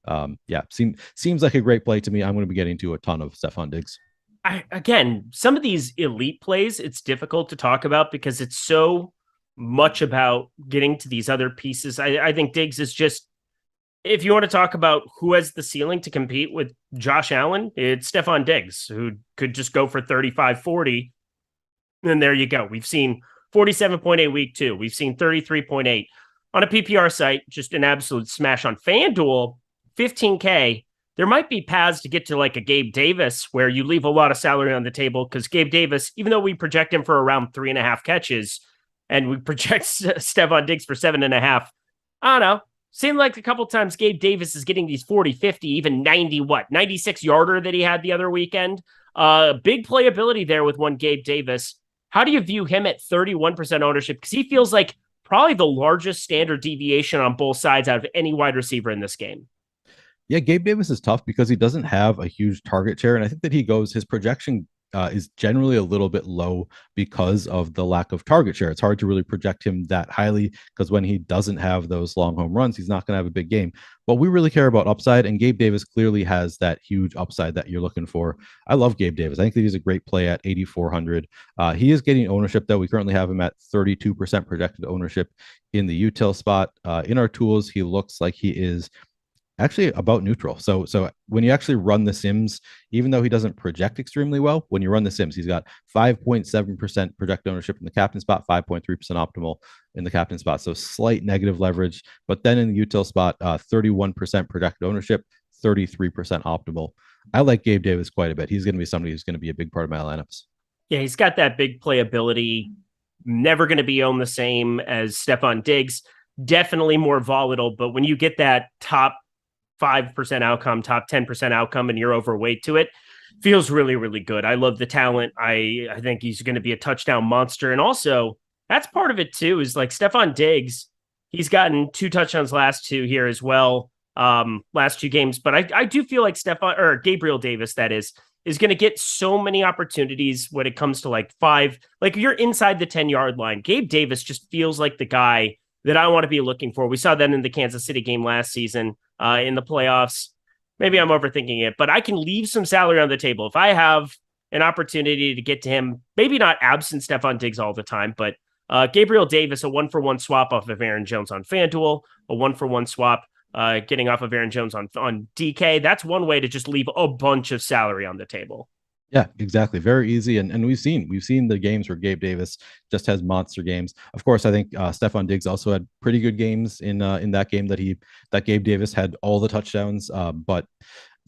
Yeah, seems like a great play to me. I'm going to be getting to a ton of Stephon Diggs. Again, some of these elite plays, it's difficult to talk about because it's so much about getting to these other pieces. I think Diggs is just, if you want to talk about who has the ceiling to compete with Josh Allen, it's Stephon Diggs, who could just go for 35, 40. And there you go. We've seen 47.8 week 2. We've seen 33.8 on a PPR site, just an absolute smash on FanDuel, 15K. There might be paths to get to like a Gabe Davis where you leave a lot of salary on the table because Gabe Davis, even though we project him for around 3.5 catches and we project Stephon Diggs for 7.5, I don't know. Seemed like a couple times Gabe Davis is getting these 40, 50, even 96 yarder that he had the other weekend. Big playability there with one Gabe Davis. How do you view him at 31% ownership? Because he feels like probably the largest standard deviation on both sides out of any wide receiver in this game. Yeah, Gabe Davis is tough because he doesn't have a huge target share. And I think that his projection is generally a little bit low because of the lack of target share. It's hard to really project him that highly because when he doesn't have those long home runs, he's not going to have a big game. But we really care about upside, and Gabe Davis clearly has that huge upside that you're looking for. I love Gabe Davis. I think that he's a great play at 8,400. He is getting ownership, though. We currently have him at 32% projected ownership in the util spot. In our tools, he looks like he is actually about neutral. So when you actually run the sims, even though he doesn't project extremely well, when you run the sims, he's got 5.7% projected ownership in the captain spot, 5.3% optimal in the captain spot. So slight negative leverage, but then in the util spot, 31% projected ownership, 33% optimal. I like Gabe Davis quite a bit. He's going to be somebody who's going to be a big part of my lineups. Yeah, he's got that big playability. Never going to be owned the same as Stephon Diggs. Definitely more volatile, but when you get that top 5% outcome, top 10% outcome, and you're overweight to it, feels really, really good. I love the talent. I think he's going to be a touchdown monster. And also, that's part of it too, is like Stephon Diggs, he's gotten 2 touchdowns last 2 here as well, last 2 games. But I do feel like Gabriel Davis, that is going to get so many opportunities when it comes to like 5, like you're inside the 10-yard line. Gabe Davis just feels like the guy that I want to be looking for. We saw that in the Kansas City game last season in the playoffs. Maybe I'm overthinking it, but I can leave some salary on the table. If I have an opportunity to get to him, maybe not absent Stephon Diggs all the time, but Gabriel Davis, a 1-for-1 swap off of Aaron Jones on FanDuel, a 1-for-1 swap getting off of Aaron Jones on DK. That's one way to just leave a bunch of salary on the table. Yeah, exactly. Very easy. And we've seen the games where Gabe Davis just has monster games. Of course, I think Stephon Diggs also had pretty good games in that game that Gabe Davis had all the touchdowns. But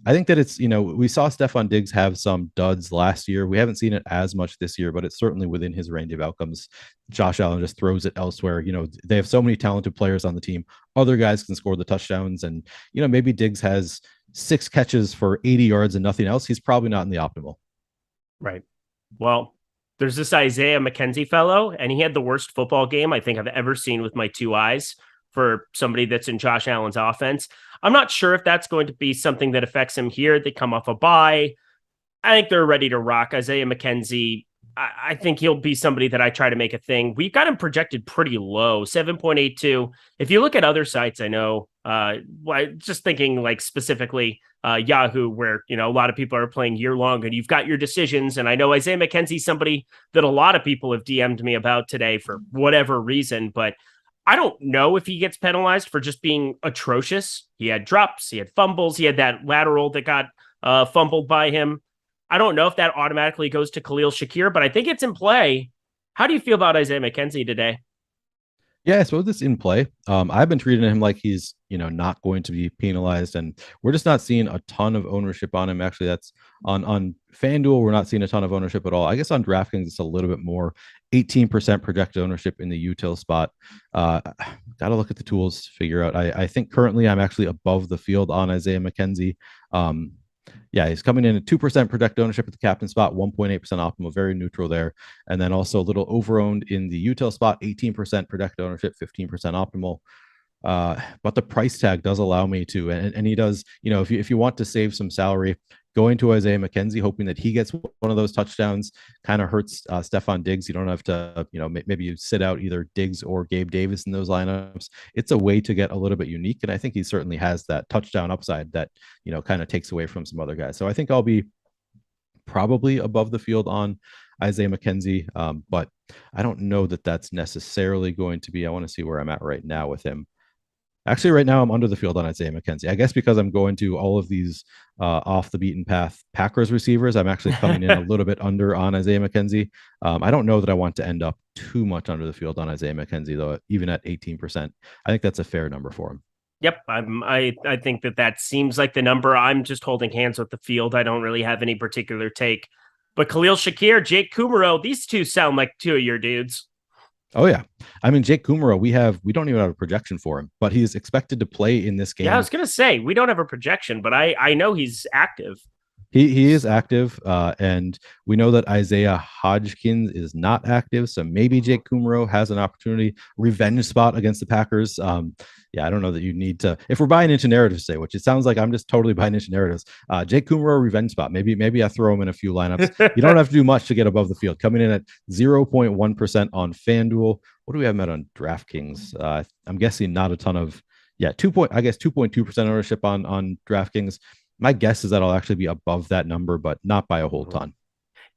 I think that it's, we saw Stephon Diggs have some duds last year. We haven't seen it as much this year, but it's certainly within his range of outcomes. Josh Allen just throws it elsewhere. They have so many talented players on the team. Other guys can score the touchdowns. And, maybe Diggs has 6 catches for 80 yards and nothing else. He's probably not in the optimal. Right. Well, There's this Isaiah McKenzie fellow, and he had the worst football game I think I've ever seen with my two eyes for somebody that's in Josh Allen's offense. I'm not sure if that's going to be something that affects him here. They come off a bye. I think they're ready to rock. Isaiah McKenzie, I think he'll be somebody that I try to make a thing. We've got him projected pretty low, 7.82. If you look at other sites, I know, just thinking like specifically Yahoo, where, a lot of people are playing year long and you've got your decisions. And I know Isaiah McKenzie's somebody that a lot of people have DM'd me about today for whatever reason, but I don't know if he gets penalized for just being atrocious. He had drops, he had fumbles, he had that lateral that got fumbled by him. I don't know if that automatically goes to Khalil Shakir, but I think it's in play. How do you feel about Isaiah McKenzie today? Yeah, I suppose it's in play. I've been treating him like he's, not going to be penalized, and we're just not seeing a ton of ownership on him. Actually, that's on FanDuel, we're not seeing a ton of ownership at all. I guess on DraftKings, it's a little bit more, 18% projected ownership in the util spot. Got to look at the tools, figure out. I think currently I'm actually above the field on Isaiah McKenzie. Yeah, he's coming in at 2% projected ownership at the captain spot, 1.8% optimal, very neutral there. And then also a little overowned in the util spot, 18% projected ownership, 15% optimal. But the price tag does allow me to, and he does, if you want to save some salary, going to Isaiah McKenzie, hoping that he gets one of those touchdowns, kind of hurts Stephon Diggs. You don't have to, maybe you sit out either Diggs or Gabe Davis in those lineups. It's a way to get a little bit unique. And I think he certainly has that touchdown upside that, kind of takes away from some other guys. So I think I'll be probably above the field on Isaiah McKenzie. But I don't know that that's necessarily going to be, I want to see where I'm at right now with him. Actually, right now I'm under the field on Isaiah McKenzie. I guess because I'm going to all of these off the beaten path Packers receivers, I'm actually coming in a little bit under on Isaiah McKenzie. I don't know that I want to end up too much under the field on Isaiah McKenzie, though, even at 18%. I think that's a fair number for him. Yep, I think that seems like the number. I'm just holding hands with the field. I don't really have any particular take. But Khalil Shakir, Jake Kumaro, these two sound like two of your dudes. Oh yeah, I mean Jake Kumaro, we don't even have a projection for him, but he's expected to play in this game. Yeah, I was gonna say we don't have a projection, but I know he's active. He is active, and we know that Isaiah Hodgkins is not active, so maybe Jake Kumaro has an opportunity revenge spot against the Packers. Yeah, I don't know that you need to, if we're buying into narratives today, which it sounds like I'm just totally buying into narratives. Jake Kumaro revenge spot. Maybe I throw him in a few lineups. You don't have to do much to get above the field. Coming in at 0.1% on FanDuel. What do we have met on DraftKings? I'm guessing not a ton of 2.2% ownership on DraftKings. My guess is that I'll actually be above that number, but not by a whole ton.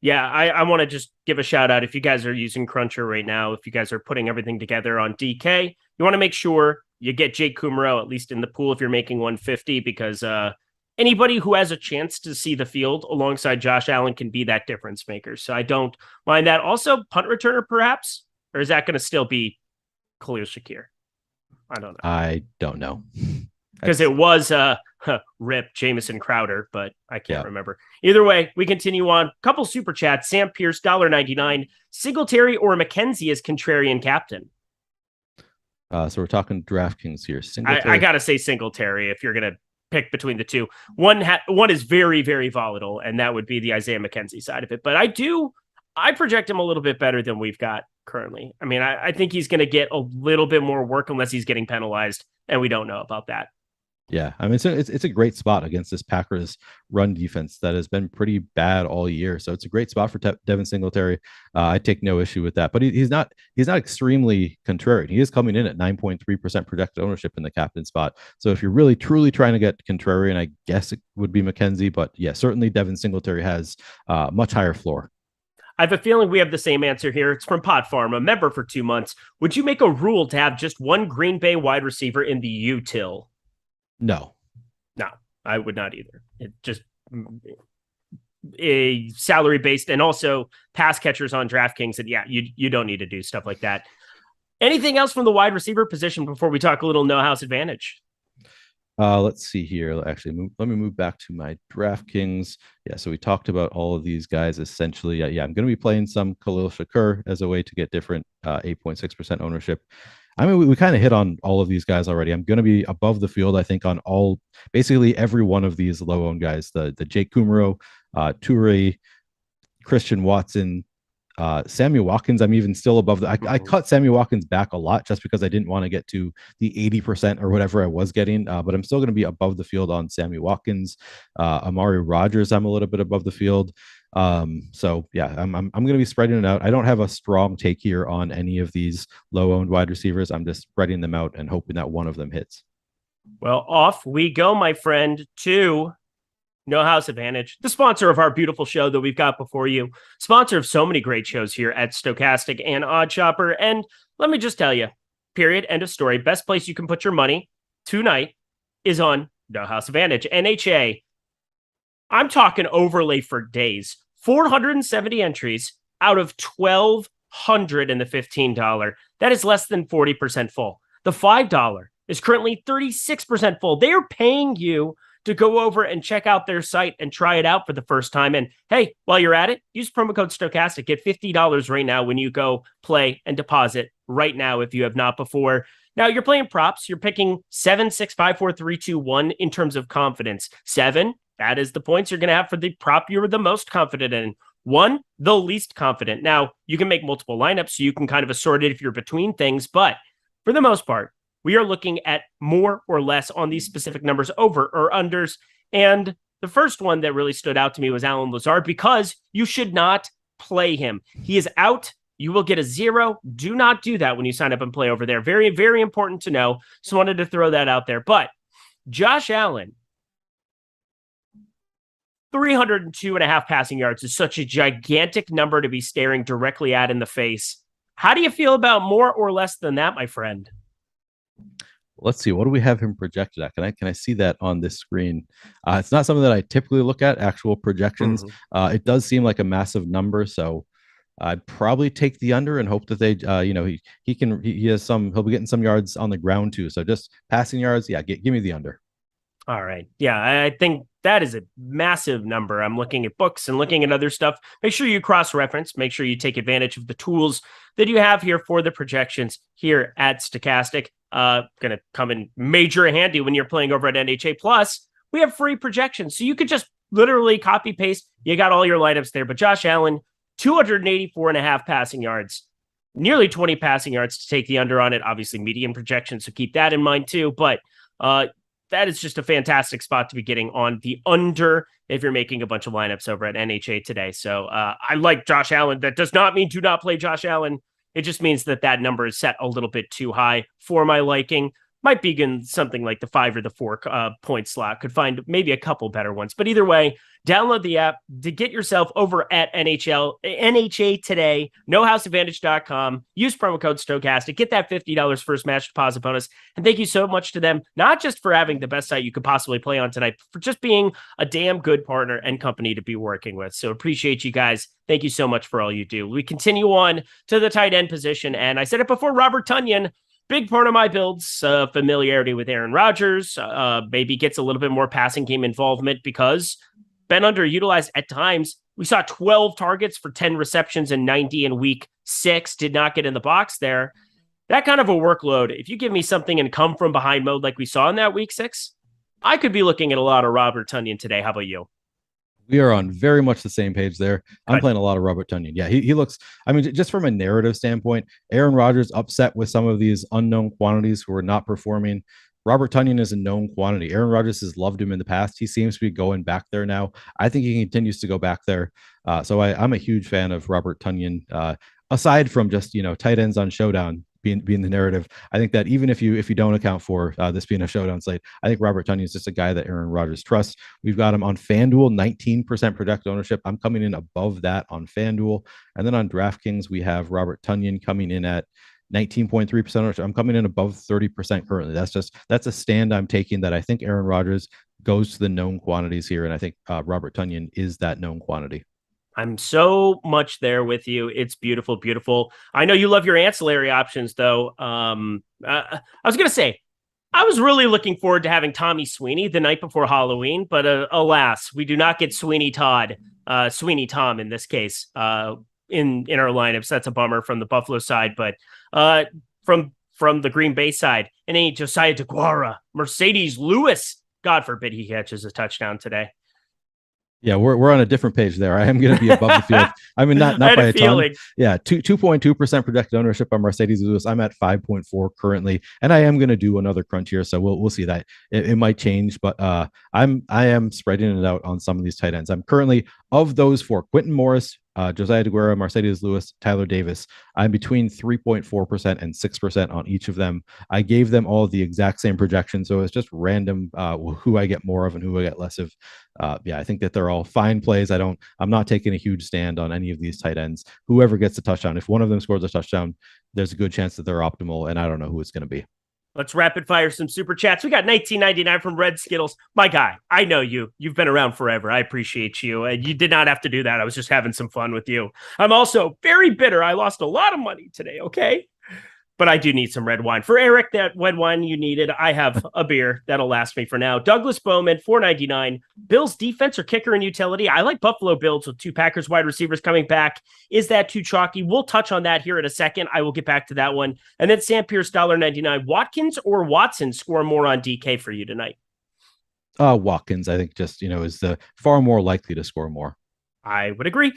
Yeah, I want to just give a shout out. If you guys are using Cruncher right now, if you guys are putting everything together on DK, you want to make sure you get Jake Kumaro at least in the pool if you're making 150, because anybody who has a chance to see the field alongside Josh Allen can be that difference maker. So I don't mind that. Also, punt returner perhaps, or is that going to still be Khalil Shakir? I don't know. Because it was Rip Jamison Crowder, but I can't remember. Either way, we continue on. Couple super chats. Sam Pierce, $1.99. Singletary or McKenzie as contrarian captain? So we're talking DraftKings here. I got to say Singletary if you're going to pick between the two. One is very, very volatile, and that would be the Isaiah McKenzie side of it. But I project him a little bit better than we've got currently. I mean, I think he's going to get a little bit more work unless he's getting penalized, and we don't know about that. Yeah, I mean, it's a great spot against this Packers run defense that has been pretty bad all year. So it's a great spot for Devin Singletary. I take no issue with that, but he's not extremely contrarian. He is coming in at 9.3% projected ownership in the captain spot. So if you're really truly trying to get contrarian, I guess it would be McKenzie. But yeah, certainly Devin Singletary has much higher floor. I have a feeling we have the same answer here. It's from Pot Farm, a member for 2 months. Would you make a rule to have just one Green Bay wide receiver in the util? No, I would not either. It just a salary based, and also pass catchers on DraftKings. And yeah, you don't need to do stuff like that. Anything else from the wide receiver position before we talk a little no house advantage? Let's see here. Actually, let me move back to my DraftKings. Yeah, so we talked about all of these guys essentially. Yeah, I'm going to be playing some Khalil Shakir as a way to get different 8.6% ownership. I mean, we kind of hit on all of these guys already. I'm going to be above the field, I think, on basically every one of these low-owned guys. The Jake Kumaro, Toure, Christian Watson. Sammy Watkins, I'm even still above I cut Sammy Watkins back a lot just because I didn't want to get to the 80% or whatever I was getting, but I'm still going to be above the field on Sammy Watkins. Amari Rogers, I'm a little bit above the field. So yeah, I'm going to be spreading it out. I don't have a strong take here on any of these low owned wide receivers. I'm just spreading them out and hoping that one of them hits. Well, off we go, my friend, to No House Advantage, the sponsor of our beautiful show that we've got before you, sponsor of so many great shows here at Stokastic and Odd Shopper. And let me just tell you, period, end of story. Best place you can put your money tonight is on No House Advantage. NHA, I'm talking overlay for days. 470 entries out of 1,200 in the $15. That is less than 40% full. The $5 is currently 36% full. They are paying you to go over and check out their site and try it out for the first time. And hey, while you're at it, use promo code Stokastic. Get $50 right now when you go play and deposit right now if you have not before. Now you're playing props. You're picking 7, 6, 5, 4, 3, 2, 1 in terms of confidence. 7, that is the points you're going to have for the prop you're the most confident in. 1, the least confident. Now you can make multiple lineups, so you can kind of assort it if you're between things. But for the most part, we are looking at more or less on these specific numbers, over or unders. And the first one that really stood out to me was Allen Lazard, because you should not play him. He is out. You will get a 0. Do not do that when you sign up and play over there. Very, very important to know. So wanted to throw that out there. But Josh Allen, 302.5 passing yards is such a gigantic number to be staring directly at in the face. How do you feel about more or less than that, my friend? Let's see. What do we have him projected at? Can I see that on this screen? It's not something that I typically look at, actual projections. It does seem like a massive number, so I'd probably take the under and hope that they, he'll be getting some yards on the ground too. So just passing yards, yeah, give me the under. All right. Yeah, I think that is a massive number. I'm looking at books and looking at other stuff. Make sure you cross-reference. Make sure you take advantage of the tools that you have here for the projections here at Stokastic. Going to come in major handy when you're playing over at NHA. Plus, we have free projections. So you could just literally copy paste. You got all your lineups there. But Josh Allen, 284.5 passing yards, nearly 20 passing yards to take the under on it. Obviously, median projection. So keep that in mind too. But that is just a fantastic spot to be getting on the under if you're making a bunch of lineups over at NHA today. So I like Josh Allen. That does not mean do not play Josh Allen. It just means that number is set a little bit too high for my liking. Might be in something like the 5 or the 4 point slot. Could find maybe a couple better ones. But either way, download the app to get yourself over at NHA today, nohouseadvantage.com. Use promo code Stokastic. Get that $50 first match deposit bonus. And thank you so much to them, not just for having the best site you could possibly play on tonight, but for just being a damn good partner and company to be working with. So appreciate you guys. Thank you so much for all you do. We continue on to the tight end position. And I said it before, Robert Tonyan, big part of my builds, familiarity with Aaron Rodgers, maybe gets a little bit more passing game involvement because been underutilized at times. We saw 12 targets for 10 receptions and 90 in week 6, did not get in the box there. That kind of a workload, if you give me something in come from behind mode like we saw in that week 6, I could be looking at a lot of Robert Tonyan today. How about you? We are on very much the same page there. I'm playing a lot of Robert Tonyan. Yeah, he looks, I mean, just from a narrative standpoint, Aaron Rodgers upset with some of these unknown quantities who are not performing. Robert Tonyan is a known quantity. Aaron Rodgers has loved him in the past. He seems to be going back there now. I think he continues to go back there. So I'm a huge fan of Robert Tonyan. Aside from just, tight ends on Showdown being the narrative, I think that even if you don't account for this being a Showdown slate, I think Robert Tonyan is just a guy that Aaron Rodgers trusts. We've got him on FanDuel, 19% projected ownership. I'm coming in above that on FanDuel. And then on DraftKings, we have Robert Tonyan coming in at 19.3% ownership. I'm coming in above 30% currently. That's a stand I'm taking, that I think Aaron Rodgers goes to the known quantities here. And I think Robert Tonyan is that known quantity. I'm so much there with you. It's beautiful, beautiful. I know you love your ancillary options, though. I was going to say, I was really looking forward to having Tommy Sweeney the night before Halloween, but alas, we do not get Sweeney Tom in this case in our lineups. That's a bummer from the Buffalo side, but from the Green Bay side, and then Josiah DeGuara, Mercedes Lewis. God forbid he catches a touchdown today. Yeah, we're on a different page there. I am going to be above the field. I mean, not I had by a a ton. feeling. Yeah, 2.2% projected ownership on Mercedes Lewis. I'm at 5.4 currently, and I am going to do another crunch here, so we'll see that it might change, but I am spreading it out on some of these tight ends. I'm currently of those four: Quentin Morris, Josiah DeGuara, Mercedes Lewis, Tyler Davis. I'm between 3.4% and 6% on each of them. I gave them all the exact same projection, so it's just random who I get more of and who I get less of. Yeah, I think that they're all fine plays. I'm not taking a huge stand on any of these tight ends. Whoever gets a touchdown, if one of them scores a touchdown, there's a good chance that they're optimal, and I don't know who it's going to be. Let's rapid fire some super chats. We got 1999 from Red Skittles. My guy, I know you. You've been around forever. I appreciate you. And you did not have to do that. I was just having some fun with you. I'm also very bitter. I lost a lot of money today. Okay. But I do need some red wine. For Eric, that red wine you needed, I have a beer that'll last me for now. Douglas Bowman, $4.99. Bills defense or kicker and utility. I like Buffalo Bills with two Packers wide receivers coming back. Is that too chalky? We'll touch on that here in a second. I will get back to that one. And then Sam Pierce, $1.99. Watkins or Watson score more on DK for you tonight? Watkins, I think, just is the far more likely to score more. I would agree.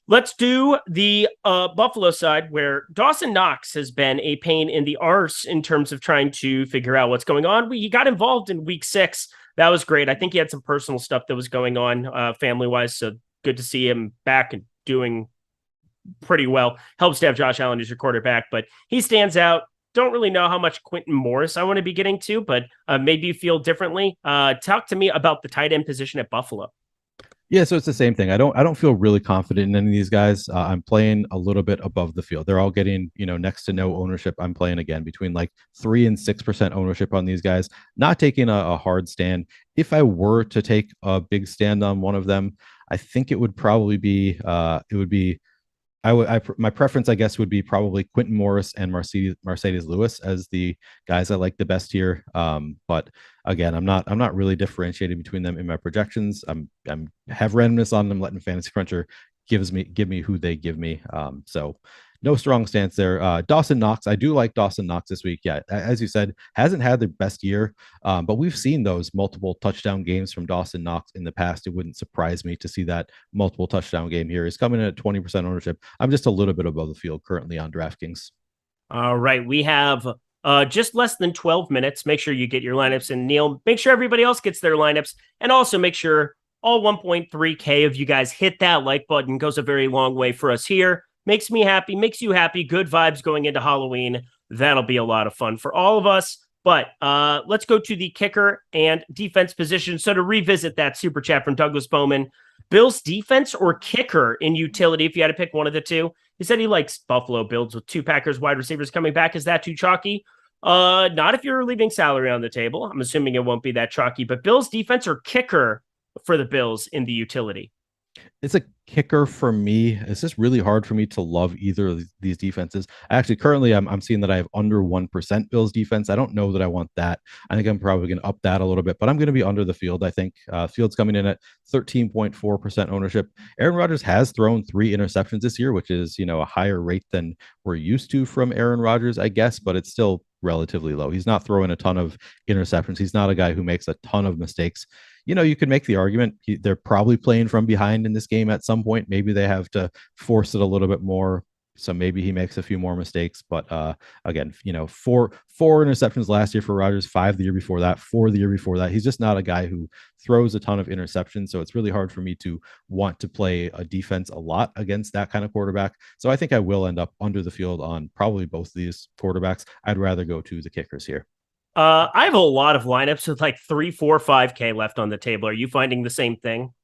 Let's do the Buffalo side, where Dawson Knox has been a pain in the arse in terms of trying to figure out what's going on. He got involved in week 6. That was great. I think he had some personal stuff that was going on family-wise, so good to see him back and doing pretty well. Helps to have Josh Allen as your quarterback, but he stands out. Don't really know how much Quentin Morris I want to be getting to, but maybe you feel differently. Talk to me about the tight end position at Buffalo. Yeah, so it's the same thing. I don't feel really confident in any of these guys. I'm playing a little bit above the field. They're all getting, next to no ownership. I'm playing again between like 3 and 6% ownership on these guys. Not taking a hard stand. If I were to take a big stand on one of them, I think it would probably be my preference, I guess, would be probably Quentin Morris and Mercedes Lewis as the guys I like the best here. But again, I'm not really differentiating between them in my projections. I'm have randomness on them, letting Fantasy Cruncher give me who they give me. So no strong stance there. Dawson Knox, I do like Dawson Knox this week. Yeah, as you said, hasn't had the best year, but we've seen those multiple touchdown games from Dawson Knox in the past. It wouldn't surprise me to see that multiple touchdown game here. He's coming in at 20% ownership. I'm just a little bit above the field currently on DraftKings. All right, we have just less than 12 minutes. Make sure you get your lineups in, Neil. Make sure everybody else gets their lineups, and also make sure all 1.3K of you guys hit that like button. Goes a very long way for us here. Makes me happy, makes you happy. Good vibes going into Halloween. That'll be a lot of fun for all of us. But let's go to the kicker and defense position. So to revisit that super chat from Douglas Bowman, Bills defense or kicker in utility, if you had to pick one of the two. He said he likes Buffalo Bills with two Packers wide receivers coming back. Is that too chalky? Not if you're leaving salary on the table. I'm assuming it won't be that chalky. But Bills defense or kicker for the Bills in the utility? It's a kicker for me. It's just really hard for me to love either of these defenses. Actually, currently, I'm seeing that I have under 1% Bills defense. I don't know that I want that. I think I'm probably going to up that a little bit, but I'm going to be under the field. I think Field's coming in at 13.4% ownership. Aaron Rodgers has thrown 3 interceptions this year, which is, a higher rate than we're used to from Aaron Rodgers, I guess, but it's still relatively low. He's not throwing a ton of interceptions. He's not a guy who makes a ton of mistakes. You could make the argument they're probably playing from behind in this game at some point. Maybe they have to force it a little bit more. So maybe he makes a few more mistakes. But again, four interceptions last year for Rodgers, 5 the year before that, 4 the year before that. He's just not a guy who throws a ton of interceptions. So it's really hard for me to want to play a defense a lot against that kind of quarterback. So I think I will end up under the field on probably both of these quarterbacks. I'd rather go to the kickers here. I have a lot of lineups with like 3, 4, 5K left on the table. Are you finding the same thing?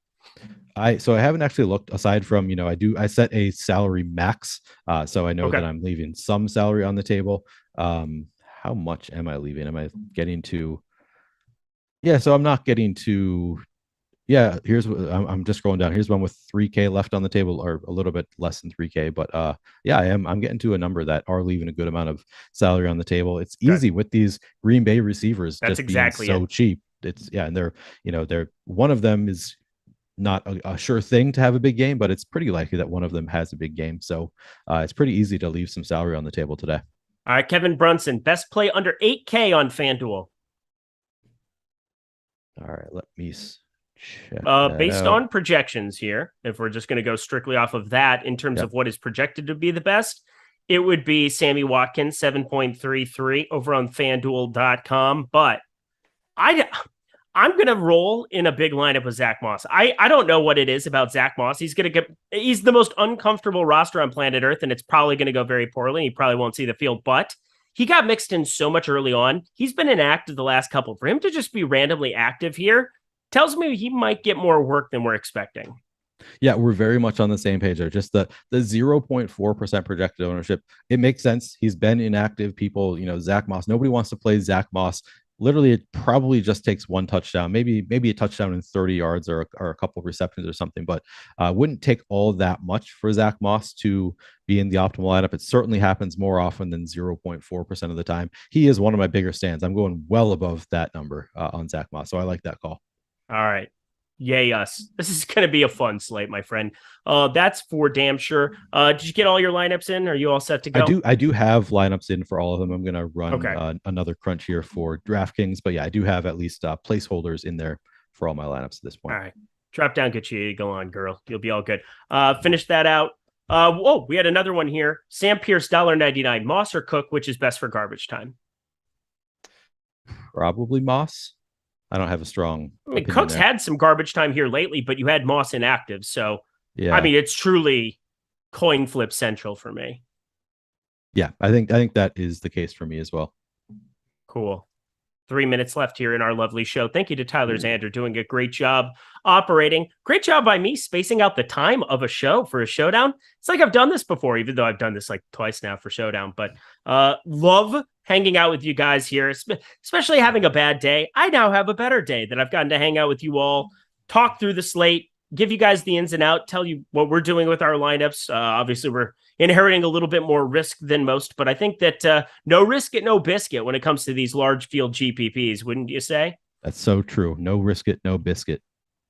So I haven't actually looked aside from, I set a salary max. So I know that I'm leaving some salary on the table. How much am I leaving? Am I getting to? Yeah, so I'm not getting to. Yeah, here's what I'm just scrolling down. Here's one with 3K left on the table, or a little bit less than 3K. But yeah, I'm getting to a number that are leaving a good amount of salary on the table. It's easy with these Green Bay receivers. That's just exactly being so cheap. It's and they're one of them is not a sure thing to have a big game, but it's pretty likely that one of them has a big game. So it's pretty easy to leave some salary on the table today. All right, Kevin Brunson, best play under 8K on FanDuel. All right, let me Check that Based out. on projections here, if we're just going to go strictly off of that in terms Yep. of what is projected to be the best, it would be Sammy Watkins, 7.33 over on FanDuel.com. But I, I'm going to roll in a big lineup with Zach Moss. I don't know what it is about Zach Moss. He's the most uncomfortable roster on planet Earth, and it's probably going to go very poorly. He probably won't see the field, but he got mixed in so much early on. He's been inactive the last couple. For him to just be randomly active here tells me he might get more work than we're expecting. Yeah, we're very much on the same page there. Just the 0.4% projected ownership. It makes sense. He's been inactive. People, Zach Moss. Nobody wants to play Zach Moss. Literally, it probably just takes one touchdown, maybe a touchdown in 30 yards or a couple of receptions or something. But wouldn't take all that much for Zach Moss to be in the optimal lineup. It certainly happens more often than 0.4% of the time. He is one of my bigger stands. I'm going well above that number on Zach Moss, so I like that call. All right. Yay us. This is going to be a fun slate, my friend. That's for damn sure. Did you get all your lineups in? Are you all set to go? I do have lineups in for all of them. I'm going to run Okay. another crunch here for DraftKings, but yeah, I do have at least placeholders in there for all my lineups at this All point. right. Drop down, get you go on, girl. You'll be all good. Finish that out. We had another one here. Sam Pierce, $1.99. Moss or Cook, which is best for garbage time? Probably Moss. I don't have a strong I mean, opinion Cook's there. had some garbage time here lately, but you had Moss inactive. So, I Yeah, mean, it's truly coin flip central for me. yeah. I think that is the case for me as well. Cool. 3 minutes left here in our lovely show. Thank you to Tyler Zander doing a great job operating. Great job by me spacing out the time of a show for a showdown. It's like I've done this before, even though I've done this like twice now for showdown. But love hanging out with you guys here, especially having a bad day. I now have a better day that I've gotten to hang out with you all, talk through the slate, give you guys the ins and out, tell you what we're doing with our lineups. Obviously, we're inheriting a little bit more risk than most, but I think that no risk it, no biscuit when it comes to these large field GPPs, wouldn't you say? That's so true. No risk it, no biscuit.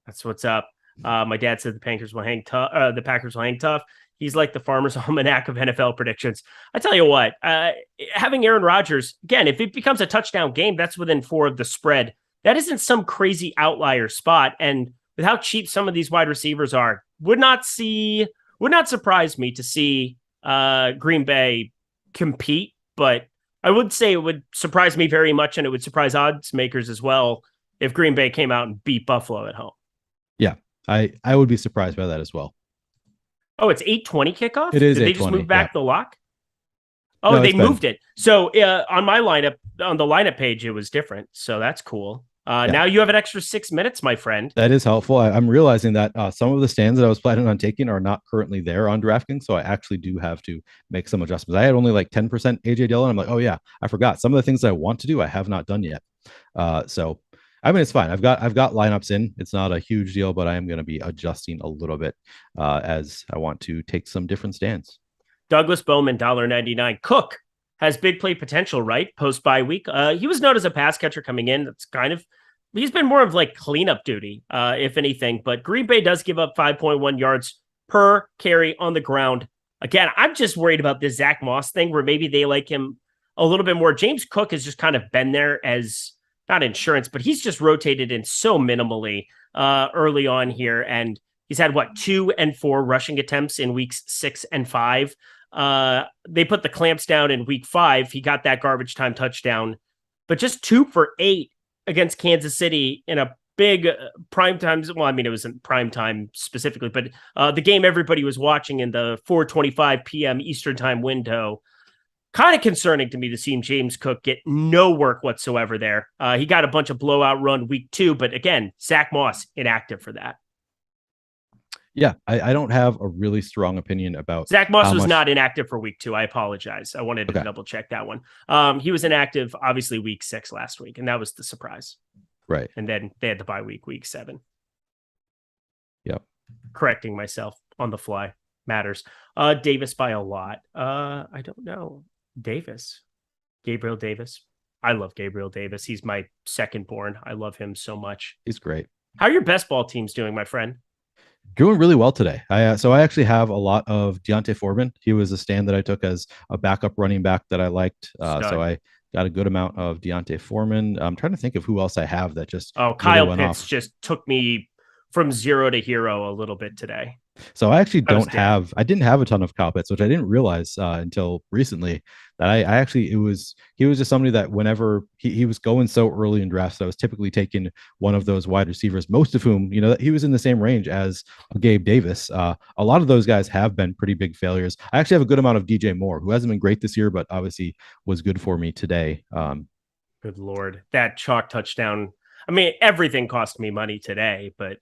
That's what's up. My dad said the Packers will hang tough. The Packers will hang tough. He's like the farmer's almanac of NFL predictions. I tell you what, having Aaron Rodgers again, if it becomes a touchdown game, that's within 4 of the spread. That isn't some crazy outlier spot, and with how cheap some of these wide receivers are, would not surprise me to see Green Bay compete, but I would say it would surprise me very much, and it would surprise odds makers as well if Green Bay came out and beat Buffalo at home. Yeah, I would be surprised by that as well. Oh, it's 8:20 kickoff? It is Did they just 8:20. move back Yeah. the lock? Oh, No, they it's been moved it. So on my lineup, on the lineup page, it was different. So that's cool. yeah. Now you have an extra 6 minutes, my friend. That is helpful. I'm realizing that some of the stands that I was planning on taking are not currently there on DraftKings, so I actually do have to make some adjustments. I had only like 10% AJ Dillon. I'm like, oh yeah, I forgot some of the things I want to do. I have not done yet. So I mean, it's fine. I've got lineups in. It's not a huge deal, but I am going to be adjusting a little bit as I want to take some different stands. Douglas Bowman, $1.99. Cook has big play potential, right? Post bye week. He was known as a pass catcher coming in. That's kind of he's been more of like cleanup duty, if anything. But Green Bay does give up 5.1 yards per carry on the ground. Again, I'm just worried about this Zach Moss thing where maybe they like him a little bit more. James Cook has just kind of been there as not insurance, but he's just rotated in so minimally early on here. And he's had 2 and 4 rushing attempts in weeks 6 and 5. They put the clamps down in week 5. He got that garbage time touchdown, but just 2 for 8 against Kansas City in a big prime time. Well, I mean, it wasn't prime time specifically, but the game everybody was watching in the 4:25 p.m. Eastern time window. Kind of concerning to me to see James Cook get no work whatsoever there. He got a bunch of blowout run week 2, but again, Zach Moss inactive for that. Yeah, I don't have a really strong opinion about Zach Moss was not inactive for week 2. I apologize. I wanted to double check that one. He was inactive, obviously, week 6 last week, and that was the surprise. Right. And then they had the bye week 7. Yep. Correcting myself on the fly matters. Davis by a lot. I don't know. Gabriel Davis. I love Gabriel Davis. He's my second born. I love him so much. He's great. How are your best ball teams doing, my friend? Doing really well today. So I actually have a lot of Deontay Foreman. He was a stand that I took as a backup running back that I liked. So I got a good amount of Deontay Foreman. I'm trying to think of who else I have that just Kyle Pitts just took me from zero to hero a little bit today. So I actually I didn't have a ton of cop hits, which I didn't realize until recently that I actually, he was just somebody that whenever he was going so early in drafts, I was typically taking one of those wide receivers, most of whom, he was in the same range as Gabe Davis. A lot of those guys have been pretty big failures. I actually have a good amount of DJ Moore, who hasn't been great this year, but obviously was good for me today. Good Lord, that chalk touchdown. I mean, everything cost me money today, but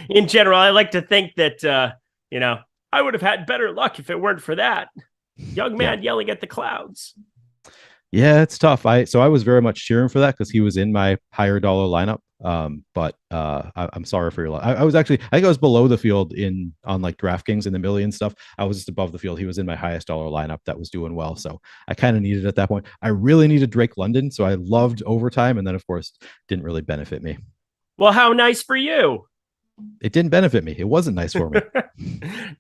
in general, I like to think that, I would have had better luck if it weren't for that young man yelling at the clouds. Yeah, it's tough. I was very much cheering for that because he was in my higher dollar lineup. But I'm sorry for your luck. I think I was below the field on like DraftKings and the million stuff. I was just above the field. He was in my highest dollar lineup that was doing well. So I kind of needed at that point. I really needed Drake London. So I loved overtime. And then of course didn't really benefit me. Well, how nice for you. It didn't benefit me. It wasn't nice for me.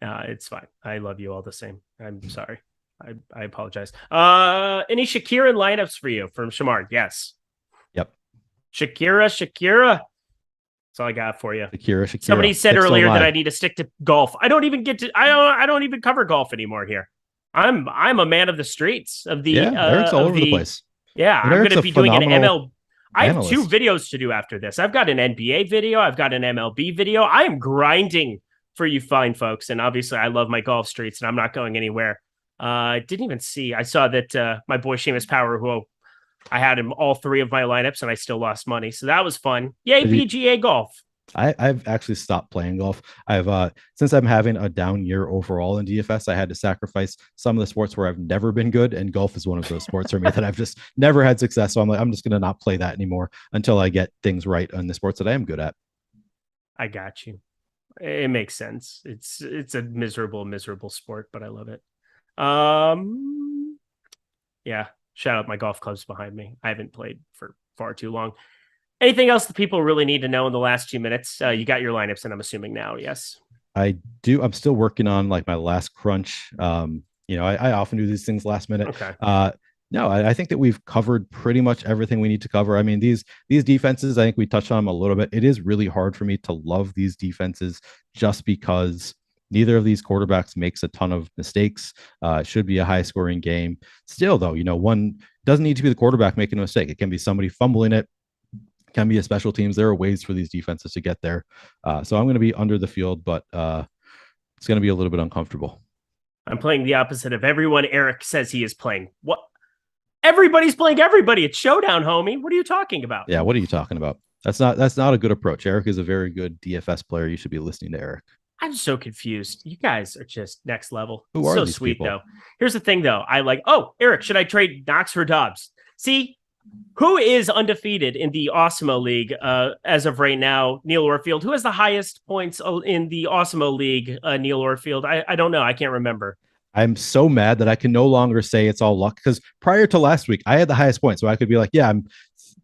No, it's fine. I love you all the same. I'm sorry. I apologize. Any Shakira lineups for you from Shamar? Yes. Yep. Shakira. That's all I got for you. Shakira. Somebody said earlier that I need to stick to golf. I don't even cover golf anymore here. I'm a man of the streets of the Eric's all over the place. Yeah, I'm going to be doing an ML. I have analyst. 2 videos to do after this. I've got an NBA video. I've got an MLB video. I am grinding for you fine folks. And obviously I love my golf streets and I'm not going anywhere. I didn't even see. I saw that my boy Seamus Power, who I had him all 3 of my lineups and I still lost money. So that was fun. Yay, PGA golf. I've actually stopped playing golf. Since I'm having a down year overall in DFS, I had to sacrifice some of the sports where I've never been good, and golf is one of those sports for me that I've just never had success. So I'm just going to not play that anymore until I get things right on the sports that I am good at. I got you. It makes sense. It's a miserable sport, but I love it. Yeah. Shout out my golf clubs behind me. I haven't played for far too long. Anything else that people really need to know in the last 2 minutes? You got your lineups, and I'm assuming now, yes. I do. I'm still working on like my last crunch. I often do these things last minute. Okay. No, I think that we've covered pretty much everything we need to cover. I mean, these defenses, I think we touched on them a little bit. It is really hard for me to love these defenses just because neither of these quarterbacks makes a ton of mistakes. It should be a high scoring game. Still, though, one doesn't need to be the quarterback making a mistake. It can be somebody fumbling it. Can be a special teams. There are ways for these defenses to get there. So I'm going to be under the field, but it's going to be a little bit uncomfortable. I'm playing the opposite of everyone Eric says he is playing. What? Everybody's playing everybody. It's Showdown, homie. What are you talking about? Yeah, what are you talking about? That's not a good approach. Eric is a very good DFS player. You should be listening to Eric. I'm so confused. You guys are just next level. Who are so these sweet, people? though. Here's the thing, though. Eric, should I trade Knox for Dobbs? See, who is undefeated in the Awesemo League as of right now? Neil Orfield. Who has the highest points in the Awesemo League? Neil Orfield. I don't know. I can't remember. I'm so mad that I can no longer say it's all luck, because prior to last week, I had the highest points. So I could be like, yeah, I'm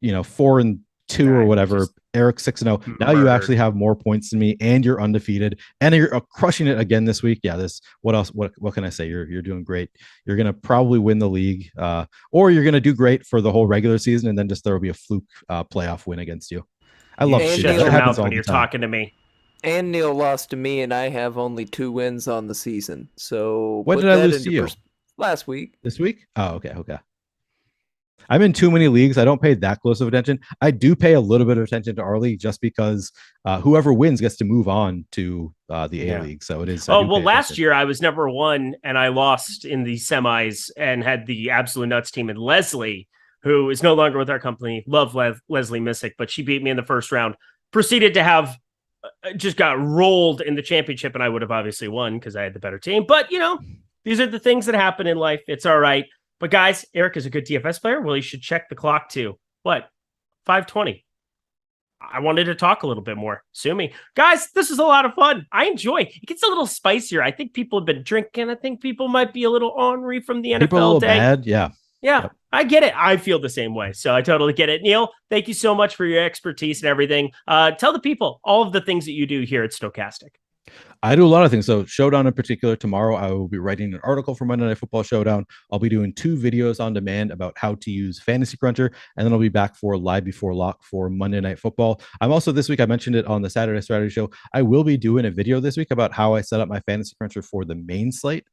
4-2 or whatever. Eric 6-0. Now you actually have more points than me, and you're undefeated, and you're crushing it again this week. Yeah, what else? What can I say? You're doing great. You're gonna probably win the league, or you're gonna do great for the whole regular season, and then just there will be a fluke playoff win against you. I love shut your mouth when you're talking to me. And Neil lost to me, and I have only 2 wins on the season. So when did I lose to you? Last week. This week? Oh, okay. I'm in too many leagues. I don't pay that close of attention. I do pay a little bit of attention to our league just because whoever wins gets to move on to the A League. So it is. Last year I was number 1 and I lost in the semis and had the absolute nuts team. And Leslie, who is no longer with our company, love Leslie Missick, but she beat me in the first round. Proceeded to have just got rolled in the championship, and I would have obviously won because I had the better team. But these are the things that happen in life. It's all right. But guys, Eric is a good DFS player. Well, you should check the clock too. What? 5:20. I wanted to talk a little bit more. Sue me. Guys, this is a lot of fun. I enjoy. It gets a little spicier. I think people have been drinking. I think people might be a little ornery from the NFL people a little day. Bad. Yeah. Yep. I get it. I feel the same way. So I totally get it. Neil, thank you so much for your expertise and everything. Tell the people all of the things that you do here at Stokastic. I do a lot of things. So Showdown in particular, tomorrow I will be writing an article for Monday Night Football Showdown. I'll be doing 2 videos on demand about how to use Fantasy Cruncher, and then I'll be back for Live Before Lock for Monday Night Football. I'm also this week, I mentioned it on the Saturday Strategy Show, I will be doing a video this week about how I set up my Fantasy Cruncher for the main slate.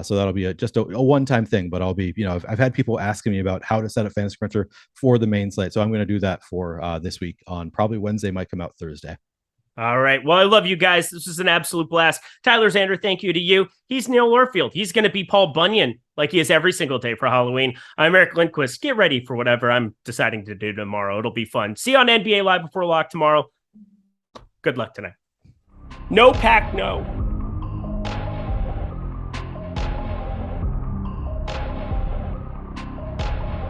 So that'll be just a one-time thing, but I'll be, I've had people asking me about how to set up Fantasy Cruncher for the main slate. So I'm going to do that for this week on probably Wednesday, might come out Thursday. All right. Well, I love you guys. This was an absolute blast. Tyler Xander, thank you to you. He's Neil Orfield. He's going to be Paul Bunyan like he is every single day for Halloween. I'm Eric Lindquist. Get ready for whatever I'm deciding to do tomorrow. It'll be fun. See you on NBA Live Before Lock tomorrow. Good luck tonight. No pack, no.